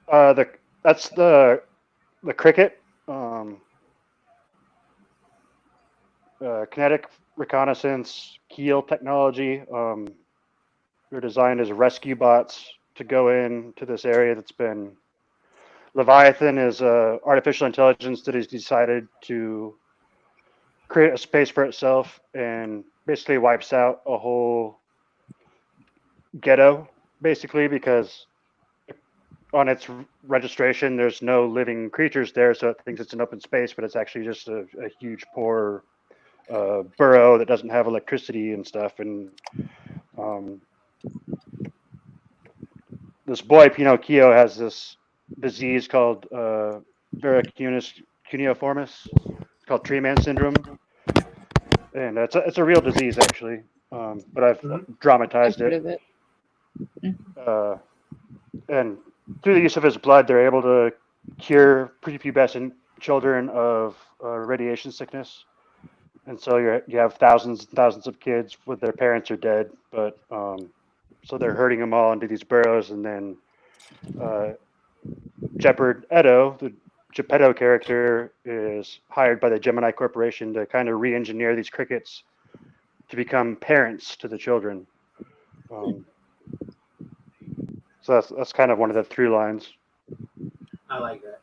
the that's the cricket kinetic reconnaissance keel technology. They're designed as rescue bots to go into this area that's been. Leviathan is artificial intelligence that has decided to create a space for itself and basically wipes out a whole ghetto, basically, because on its registration, there's no living creatures there, so it thinks it's an open space, but it's actually just a huge poor borough that doesn't have electricity and stuff. And this boy Pinocchio has this disease called varicunus cuneiformis. It's called tree man syndrome, and it's a real disease actually. But I've dramatized I've heard it. of it. And through the use of his blood, they're able to cure prepubescent children of radiation sickness. And so you have thousands and thousands of kids with their parents are dead, but so they're herding them all into these burrows, and then Jeopard Edo, the Geppetto character, is hired by the Gemini Corporation to kind of re-engineer these crickets to become parents to the children. So that's kind of one of the through lines. I like that.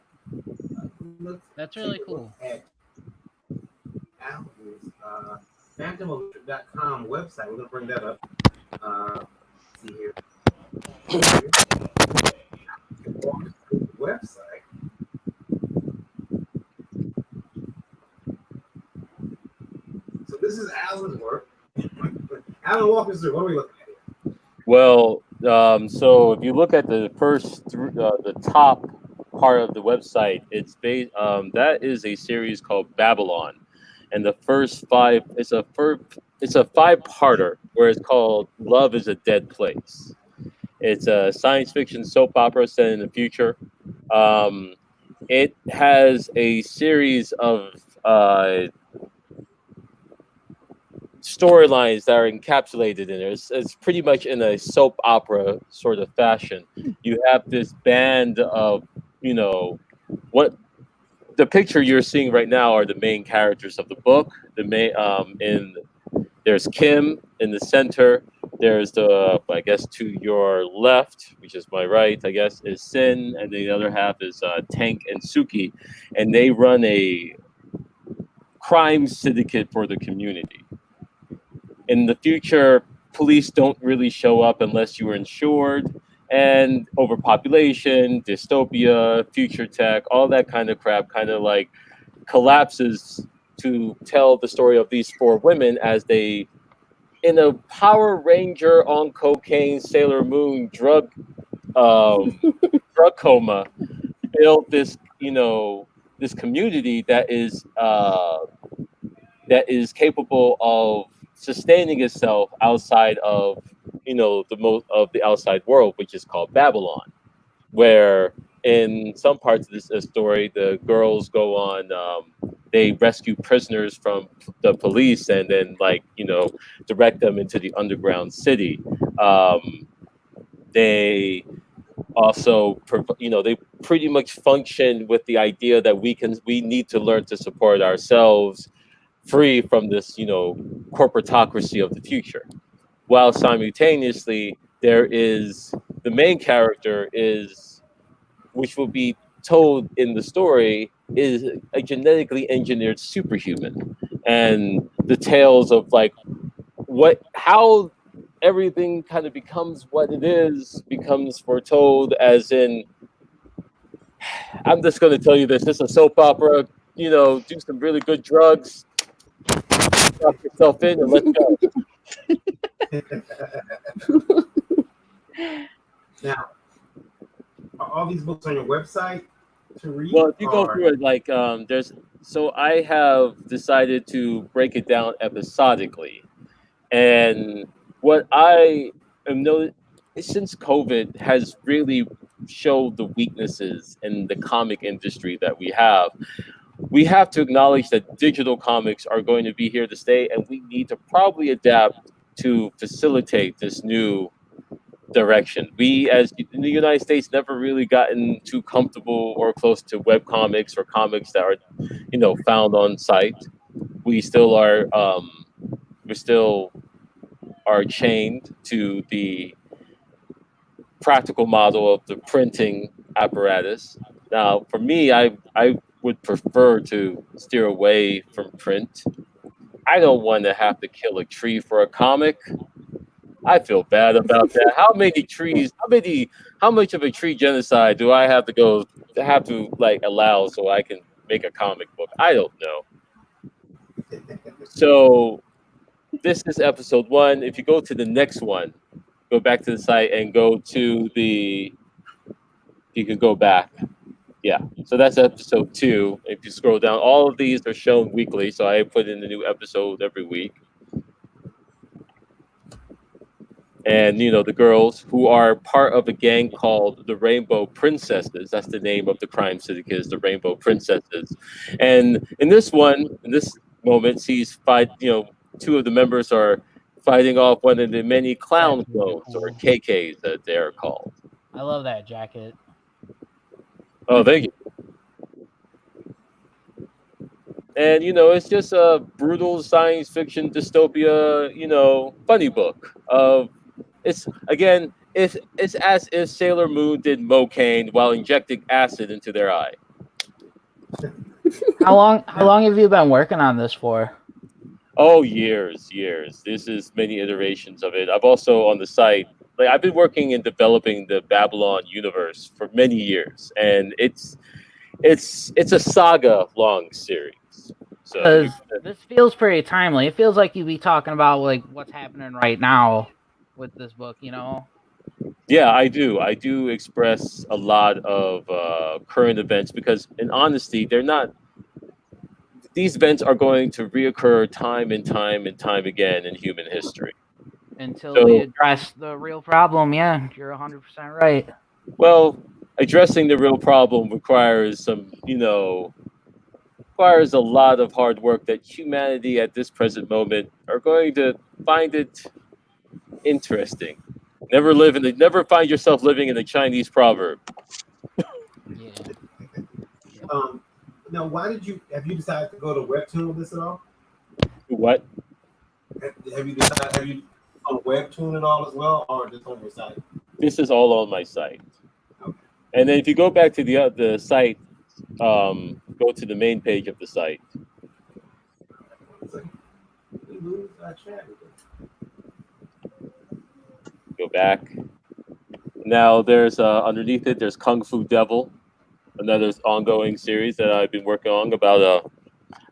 That's really cool. PhantomElectric.com website. We're gonna bring that up. See here. Website. So this is Alan's work. Alan, walk us through. What are we looking at here? Well, so if you look at the the top part of the website, it's based. That is a series called Babylon, and the first five it's a 5-parter where it's called Love is a Dead Place. It's a science fiction soap opera set in the future. It has a series of storylines that are encapsulated in there. It's pretty much in a soap opera sort of fashion. You have this band of, what the picture you're seeing right now are the main characters of the book. There's Kim in the center. There's I guess to your left, which is my right, I guess, is Sin, and the other half is Tank and Suki, and they run a crime syndicate for the community. In the future, police don't really show up unless you are insured, and overpopulation, dystopia, future tech, all that kind of crap kind of like collapses to tell the story of these 4 women as they, in a Power Ranger on cocaine, Sailor Moon drug coma, build this, this community that is capable of sustaining itself outside of the outside world, which is called Babylon, where in some parts of this story the girls go on they rescue prisoners from the police and then direct them into the underground city. They also they pretty much function with the idea that we need to learn to support ourselves free from this, corporatocracy of the future. While simultaneously, there is the main character which will be told in the story, is a genetically engineered superhuman, and the tales of how everything kind of becomes what it is becomes foretold. As in, I'm just going to tell you this: it's a soap opera. Do some really good drugs. Drop yourself in and let's go. Now, are all these books on your website? to read? Well, if you go or- through it, like so I have decided to break it down episodically, and what I am noticing since COVID has really showed the weaknesses in the comic industry that we have to acknowledge that digital comics are going to be here to stay, and we need to probably adapt to facilitate this new direction. We, as in the United States, never really gotten too comfortable or close to web comics or comics that are, found on site. We still are, we still are chained to the practical model of the printing apparatus. Now, for me, I would prefer to steer away from print. I don't want to have to kill a tree for a comic. I feel bad about that. How many trees? How much of a tree genocide do I have to like allow so I can make a comic book? I don't know. So this is episode 1. If you go to the next one, go back to the site and go to the. You can go back. Yeah. So that's episode 2. If you scroll down, all of these are shown weekly. So I put in a new episode every week. And the girls who are part of a gang called the Rainbow Princesses. That's the name of the crime syndicate, is the Rainbow Princesses. And in this moment, he's fight. Two of the members are fighting off one of the many clown That's really clones, or cool. KKs, that they are called. I love that jacket. Oh, thank you. And it's just a brutal science fiction dystopia, funny book of. It's as if Sailor Moon did Mocaine while injecting acid into their eye. How long have you been working on this for? Oh, years. This is many iterations of it. I've also on the site, like I've been working in developing the Babylon universe for many years, and it's a saga long series. So Because this feels pretty timely. It feels like you'd be talking about like what's happening right now with this book. yeah, I do. I do express a lot of current events because, in honesty, they're not. These events are going to reoccur time and time and time again in human history. Until we address the real problem. Yeah, you're 100% right. Well, addressing the real problem requires requires a lot of hard work that humanity at this present moment are going to find it interesting. Never find yourself living in a Chinese proverb. Yeah. Now, have you decided to go to webtoon with this at all? What? Have you on webtoon at all as well, or just on your site? This is all on my site. Okay. And then if you go back to the site, go to the main page of the site. Go back. Now there's underneath it. There's Kung Fu Devil, another ongoing series that I've been working on about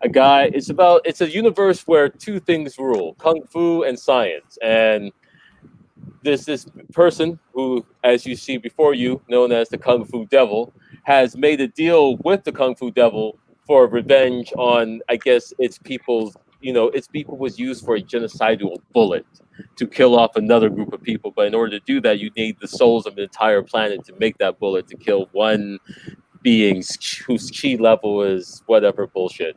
a guy. It's a universe where two things rule: kung fu and science. And there's this person who, as you see before you, known as the Kung Fu Devil, has made a deal with the Kung Fu Devil for revenge on, I guess, its people's. Its people was used for a genocidal bullet to kill off another group of people. But in order to do that, you need the souls of an entire planet to make that bullet to kill one being whose chi level is whatever bullshit.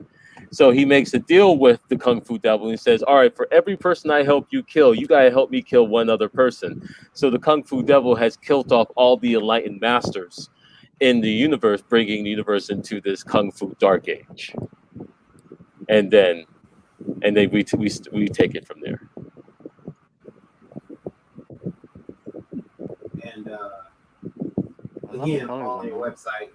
So he makes a deal with the Kung Fu Devil and he says, all right, for every person I help you kill, you got to help me kill one other person. So the Kung Fu Devil has killed off all the enlightened masters in the universe, bringing the universe into this Kung Fu Dark Age. And then we take it from there. And again, on your website.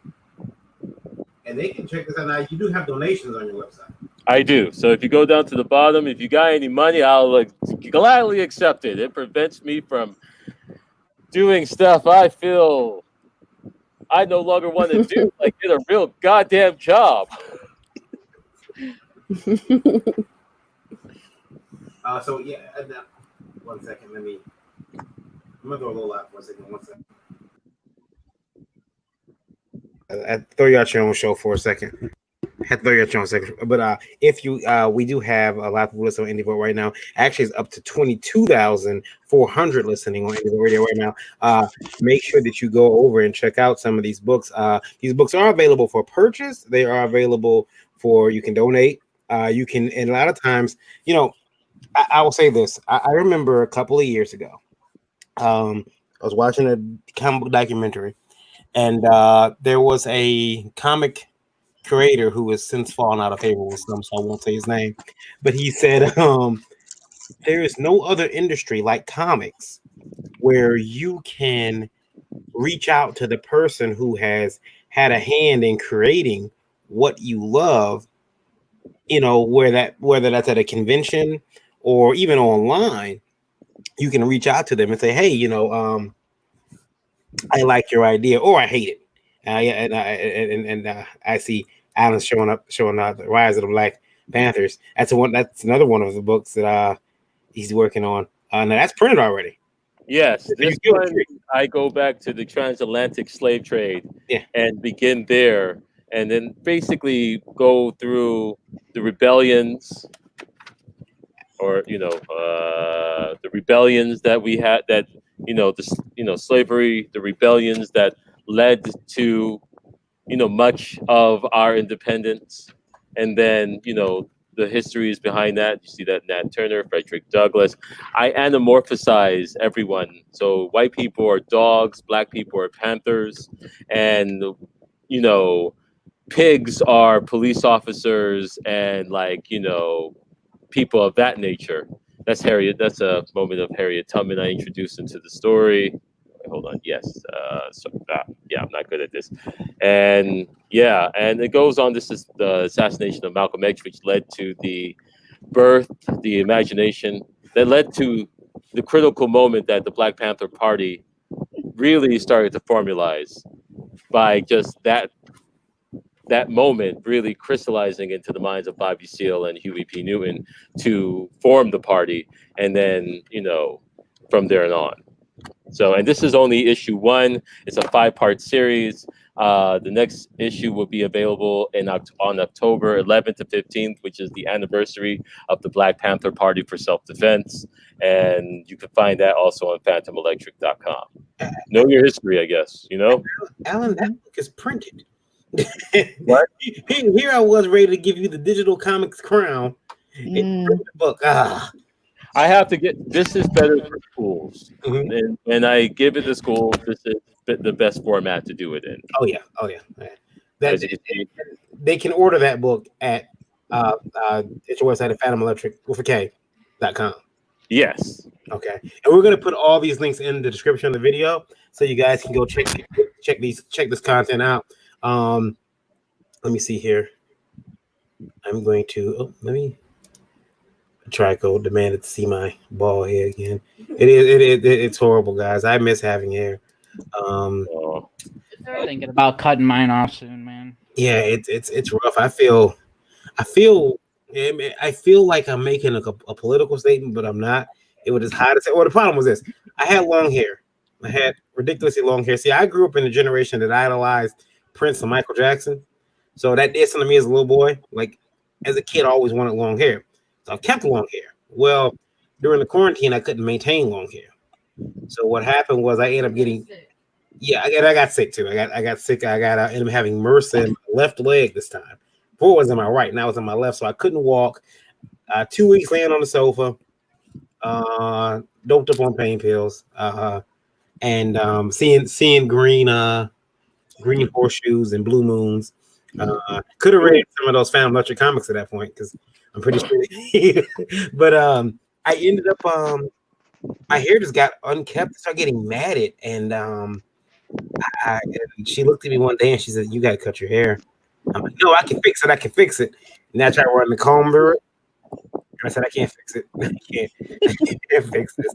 And they can check this out. Now, you do have donations on your website. I do. So if you go down to the bottom, if you got any money, I'll gladly accept it. It prevents me from doing stuff I feel I no longer want to do, like get a real goddamn job. So yeah, one second. I'm gonna go a little out for a second. 1 second. throw you out your own show for a second. Had to throw you out your own second. But if you, we do have a lot of people listening on Indie Vote right now. Actually, it's up to 22,400 listening on Indie Vote Radio right now. Make sure that you go over and check out some of these books. These books are available for purchase. They are available for you can donate. You can, and a lot of times, you know, I will say this. I remember a couple of years ago, I was watching a comic book documentary, and there was a comic creator who has since fallen out of favor with some, so I won't say his name, but he said, there is no other industry like comics where you can reach out to the person who has had a hand in creating what you love, you know, whether that's at a convention or even online, you can reach out to them and say, hey, you know, I like your idea or I hate it. Yeah, and I see Alan showing out the Rise of the Black Panthers. That's another one of the books that he's working on. Now that's printed already. Yes, this one I go back to the transatlantic slave trade, yeah, and begin there, and then basically go through the rebellions, or the rebellions that we had, that slavery, the rebellions that led to much of our independence, and then the histories behind that. You see that Nat Turner, Frederick Douglass. I anamorphize everyone. So white people are dogs, black people are panthers, and pigs are police officers, and people of that nature. That's Harriet. That's a moment of Harriet Tubman I introduced into the story. Hold on. Yes. Yeah, I'm not good at this. And yeah, and it goes on. This is the assassination of Malcolm X, which led to the birth, the imagination, that led to the critical moment that the Black Panther Party really started to formalize, by just that moment really crystallizing into the minds of Bobby Seale and Huey P. Newton to form the party, and then from there and on. So, and this is only issue 1. It's a 5-part series. The next issue will be available on October 11th to 15th, which is the anniversary of the Black Panther Party for Self-Defense. And you can find that also on phantomelectric.com. Know your history, I guess, Alan, that book is printed. What? Here I was ready to give you the digital comics crown. It's the book. I have to get this. Is better for schools, and I give it to schools. This is the best format to do it in. Oh yeah. They can order that book at your website at phantomelectric.com. Yes. Okay, and we're gonna put all these links in the description of the video, so you guys can go check this content out. Let me see here. I'm going to let me. Trico demanded to see my bald head again. It's horrible, guys. I miss having hair. Thinking about cutting mine off soon, man. Yeah, it's rough. I feel like I'm making a political statement, but I'm not. It was just hard to say. Well, the problem was this: I had long hair. I had ridiculously long hair. See, I grew up in a generation that idolized Prince and Michael Jackson, so that did something to me as a little boy. Like as a kid, I always wanted long hair. So I've kept long hair. Well, during the quarantine, I couldn't maintain long hair. So what happened was I ended up getting, I got sick too. I got sick. I ended up having MRSA in my left leg this time. Before it was in my right, now it's in my left. So I couldn't walk. 2 weeks laying on the sofa, doped up on pain pills, and seeing green horseshoes and blue moons. Could have read some of those Phantom Electric comics at that point because I'm pretty sure. But I ended up my hair just got unkept. Started getting matted, and and she looked at me one day and she said, "You got to cut your hair." I'm like, "No, I can fix it. I can fix it." And I tried running the comb through it. I said, "I can't fix it. I can't fix this.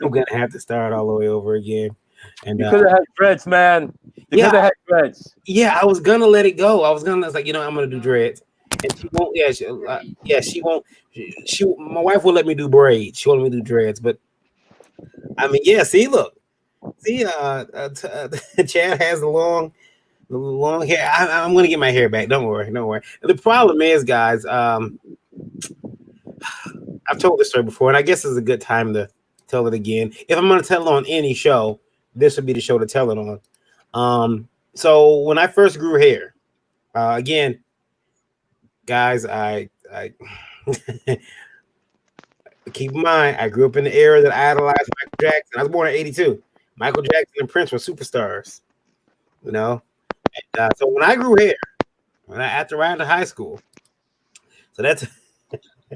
I'm gonna have to start all the way over again." And you could have had dreads, man. You could have had dreads. Yeah, I was gonna let it go. I was like, I'm gonna do dreads. And she won't. She won't. My wife will let me do braids. She won't let me do dreads. But I mean, yeah. See, look. See, Chad has the long long hair. I'm gonna get my hair back. Don't worry. The problem is, guys. I've told this story before, and I guess it's a good time to tell it again. If I'm gonna tell it on any show, this would be the show to tell it on. So when I first grew hair, again, guys, I keep in mind, I grew up in the era that I idolized Michael Jackson. I was born in '82. Michael Jackson and Prince were superstars, you know. And, so when I grew hair, after I went to high school, so that's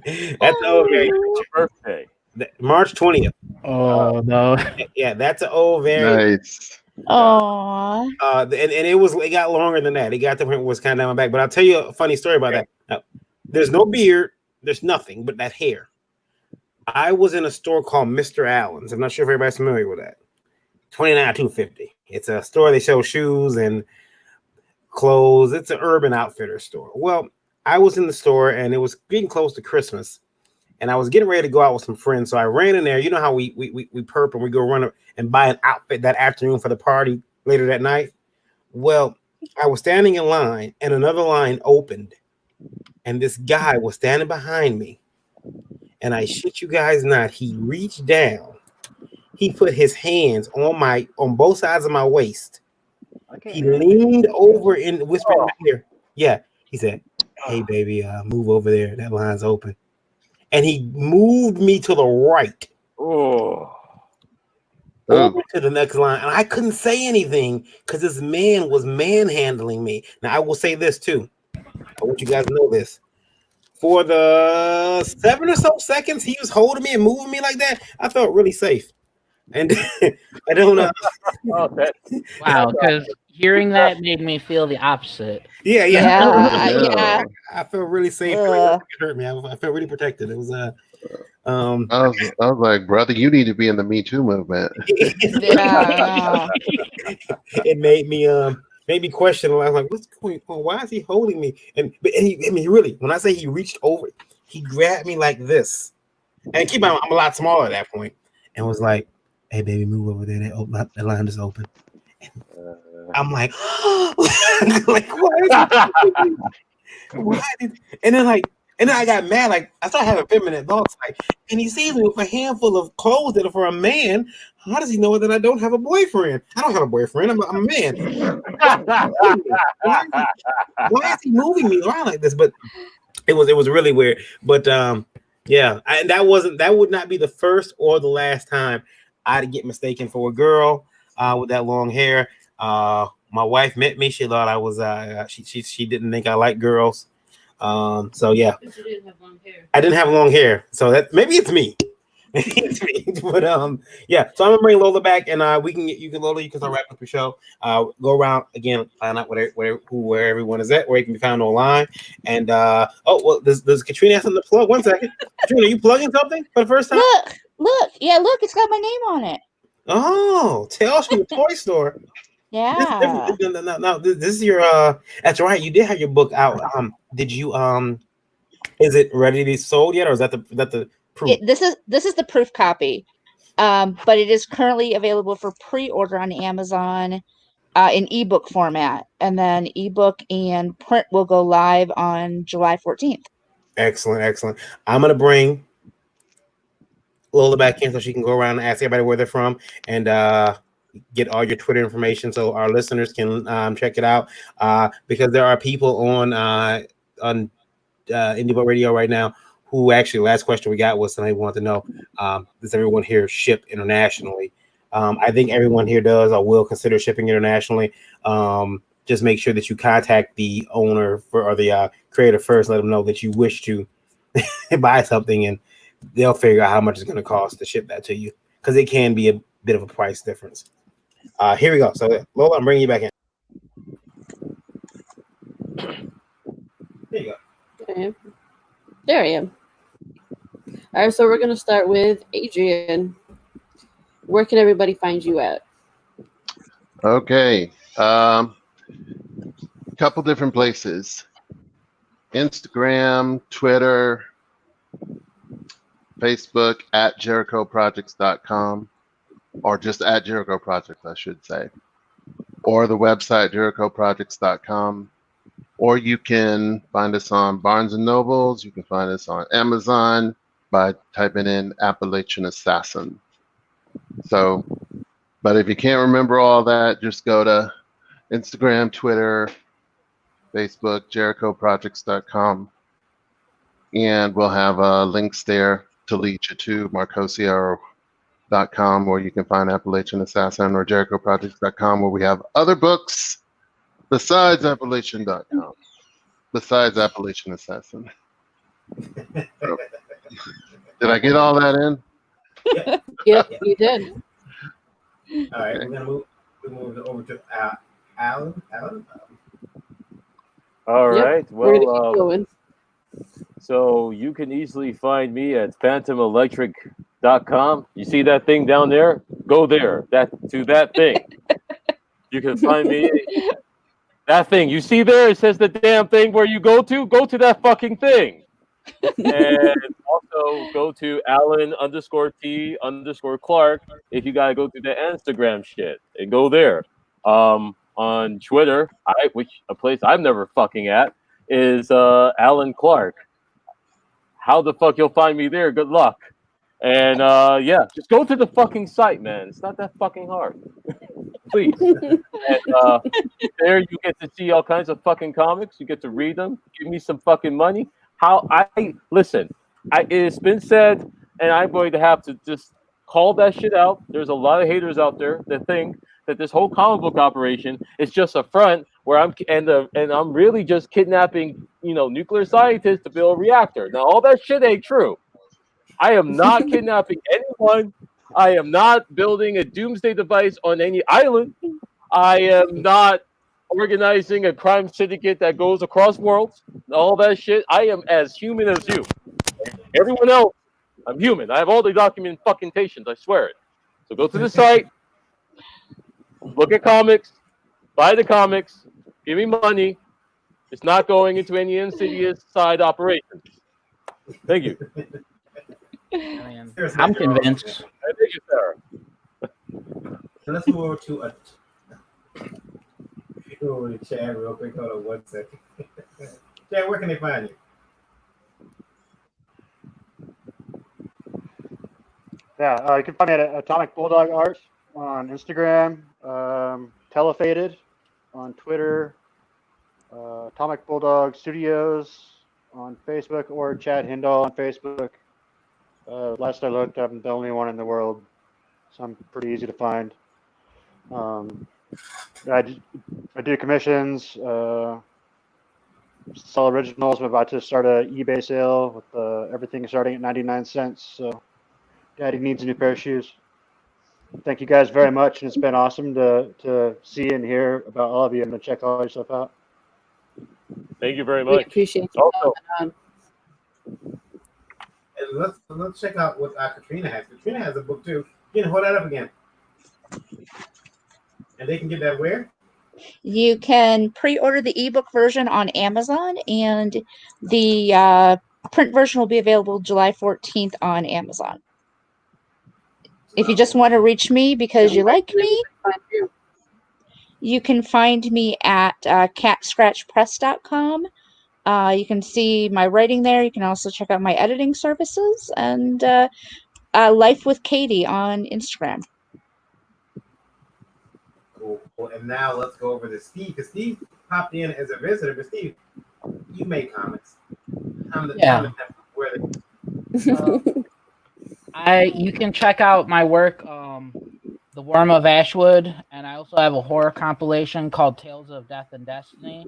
the old Your birthday. March 20th. Oh no. Yeah, that's an old variant. Nice. Aww. And it got longer than that. It got to the point where it was kind of down my back. But I'll tell you a funny story about that. Now, there's no beard, there's nothing but that hair. I was in a store called Mr. Allen's. I'm not sure if everybody's familiar with that. 29-250. It's a store they sell shoes and clothes. It's an Urban Outfitters store. Well, I was in the store and it was getting close to Christmas, and I was getting ready to go out with some friends. So I ran in there. You know how we perp and we go run and buy an outfit that afternoon for the party later that night. Well, I was standing in line and another line opened, and this guy was standing behind me. And I shit you guys not, he reached down. He put his hands on both sides of my waist. He leaned over and whispered in my ear. Yeah, he said, "Hey, baby, move over there. That line's open." And he moved me to the right. Oh. Over to the next line. And I couldn't say anything because this man was manhandling me. Now, I will say this too. I want you guys to know this. For the 7 or so seconds he was holding me and moving me like that, I felt really safe. And I don't know. Wow, because hearing that made me feel the opposite. Yeah. Yeah. I felt really safe. Ugh. It hurt me. I felt really protected. It was I was like, brother, you need to be in the Me Too movement. Yeah. It made me question. I was like, what's going on? Why is he holding me? And he really, when I say he reached over, he grabbed me like this. And keep in mind, I'm a lot smaller at that point, and was like, "Hey, baby, move over there. That line is open." And I'm like, like why and then I got mad. Like, I started having feminine thoughts. Like, and he sees me with a handful of clothes that are for a man. How does he know that I don't have a boyfriend? I don't have a boyfriend. I'm a man. Why is he moving me around like this? But it was really weird. But yeah, that would not be the first or the last time I'd get mistaken for a girl with that long hair. My wife met me. She thought I was she didn't think I liked girls. So yeah, But you didn't have long hair. I didn't have long hair, so that maybe it's me. It's me. But yeah. So I'm gonna bring Lola back, and you can start wrapping up your show. Go around again, find out where everyone is at, where you can be found online. And does Katrina have something to plug? 1 second, Katrina, are you plugging something for the first time? Look, it's got my name on it. Oh, tell us from the toy store. Yeah. No, this is your that's right. You did have your book out. Did you is it ready to be sold yet, or is that the proof? This is the proof copy. But it is currently available for pre-order on Amazon in ebook format, and then ebook and print will go live on July 14th. Excellent. I'm gonna bring Lola back in so she can go around and ask everybody where they're from and get all your Twitter information so our listeners can check it out. Because there are people on Indie Boat Radio right now who actually, last question we got was somebody wanted to know, does everyone here ship internationally? I think everyone here does or will consider shipping internationally. Just make sure that you contact the owner or the creator first. Let them know that you wish to buy something, and they'll figure out how much it's going to cost to ship that to you, because it can be a bit of a price difference. Here we go. So Lola, I'm bringing you back in. There you go. Okay. There I am. All right, so we're gonna start with Adrian. Where can everybody find you at? Okay. Couple different places. Instagram, Twitter, Facebook at JerichoProjects.com, or just at Jericho Projects, I should say. or the website jerichoprojects.com. Or you can find us on Barnes & Nobles. You can find us on Amazon by typing in Appalachian Assassin. So, but if you can't remember all that, just go to Instagram, Twitter, Facebook, jerichoprojects.com. And we'll have links there to lead you to marcosia.com, where you can find Appalachian Assassin, or jerichoprojects.com, where we have other books besides Appalachian.com, besides Appalachian Assassin. So, did I get all that in? Yep, you did. All right, Okay. we're gonna move over to Alan. Alan. All Yep, right. We're gonna keep Well, going. so you can easily find me at phantomelectric.com. You see that thing down there? Go there. That thing. You can find me. That thing. You see there? It says the damn thing where you go to. Go to that fucking thing. And also go to Alan_T_Clark if you gotta go to the Instagram shit and go there. On Twitter, which a place I'm never fucking at is Alan Clark. How the fuck you'll find me there? Good luck. And yeah, just go to the fucking site, man. It's not that fucking hard. Please. And there you get to see all kinds of fucking comics. You get to read them. Give me some fucking money. It's been said, and I'm going to have to just call that shit out. There's a lot of haters out there that think that this whole comic book operation is just a front where I'm really just kidnapping, nuclear scientists to build a reactor. Now all that shit ain't true. I am not kidnapping anyone. I am not building a doomsday device on any island. I am not organizing a crime syndicate that goes across worlds. All that shit. I am as human as you. Everyone else, I'm human. I have all the documentations. I swear it. So go to the site, look at comics, buy the comics, give me money. It's not going into any insidious side operations. Thank you. I'm convinced. Thank you, Sarah. So let's move over to Chad real quick. Hold on 1 second. Chad, where can they find you? Yeah, you can find me at Atomic Bulldog Art on Instagram, Telefaded on Twitter, Atomic Bulldog Studios on Facebook, or Chad Hindall on Facebook. Last I looked, I'm the only one in the world, so I'm pretty easy to find. I do commissions, sell originals. I'm about to start a eBay sale with everything starting at 99 cents. So, Daddy needs a new pair of shoes. Thank you guys very much, and it's been awesome to see and hear about all of you and to check all your stuff out. Thank you very We much. appreciate you. Also, And let's check out what Katrina has. Katrina has a book too. Hold that up again. And they can get that where? You can pre-order the ebook version on Amazon, and the print version will be available July 14th on Amazon. If you just want to reach me because you like me, you can find me at catscratchpress.com. You can see my writing there. You can also check out my editing services and Life with Katie on Instagram. Cool. And now let's go over to Steve, because Steve popped in as a visitor. But Steve, you make comics. You can check out my work, The Worm of Ashwood, and I also have a horror compilation called Tales of Death and Destiny.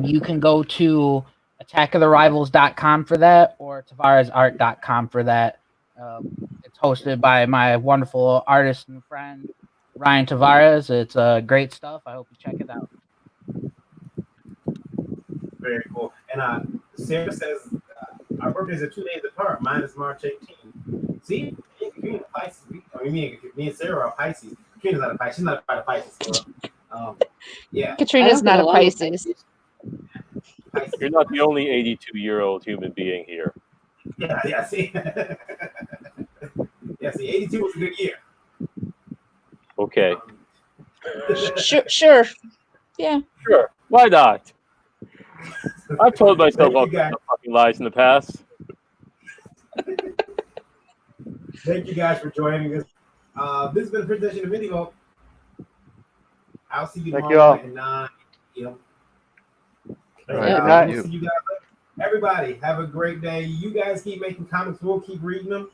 You can go to attackoftherivals.com for that, or tavarasart.com for that. It's hosted by my wonderful artist and friend, Ryan Tavares. It's great stuff. I hope you check it out. Very cool. And Sarah says our birthdays are 2 days apart. Mine is March 18th. See, me and Pisces. Me and Sarah are Pisces. Katrina's not a Pisces. She's not a part of Pisces. So, yeah. Katrina's not a Pisces. you're not the only 82-year-old human being here. Yeah. See, 82 was a good year. Okay. Sure. Yeah. Sure. Why not? I've told myself Thank all you, guys. kinds of fucking lies in the past. Thank you guys for joining us. This has been a presentation of Video. I'll see you Thank tomorrow you all. morning at 9 p.m. All And, right, Good night. thank we'll you. see you guys later. Everybody, have a great day. You guys keep making comics. We'll keep reading them.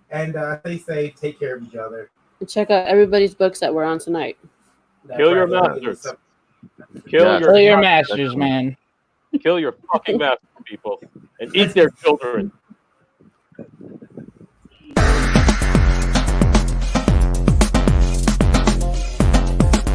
And stay safe. Take care of each other. And check out everybody's books that we're on tonight. That's Kill your right. masters. Kill Yes. your Kill your masters. masters, man. Kill your fucking masters, people, and eat their children.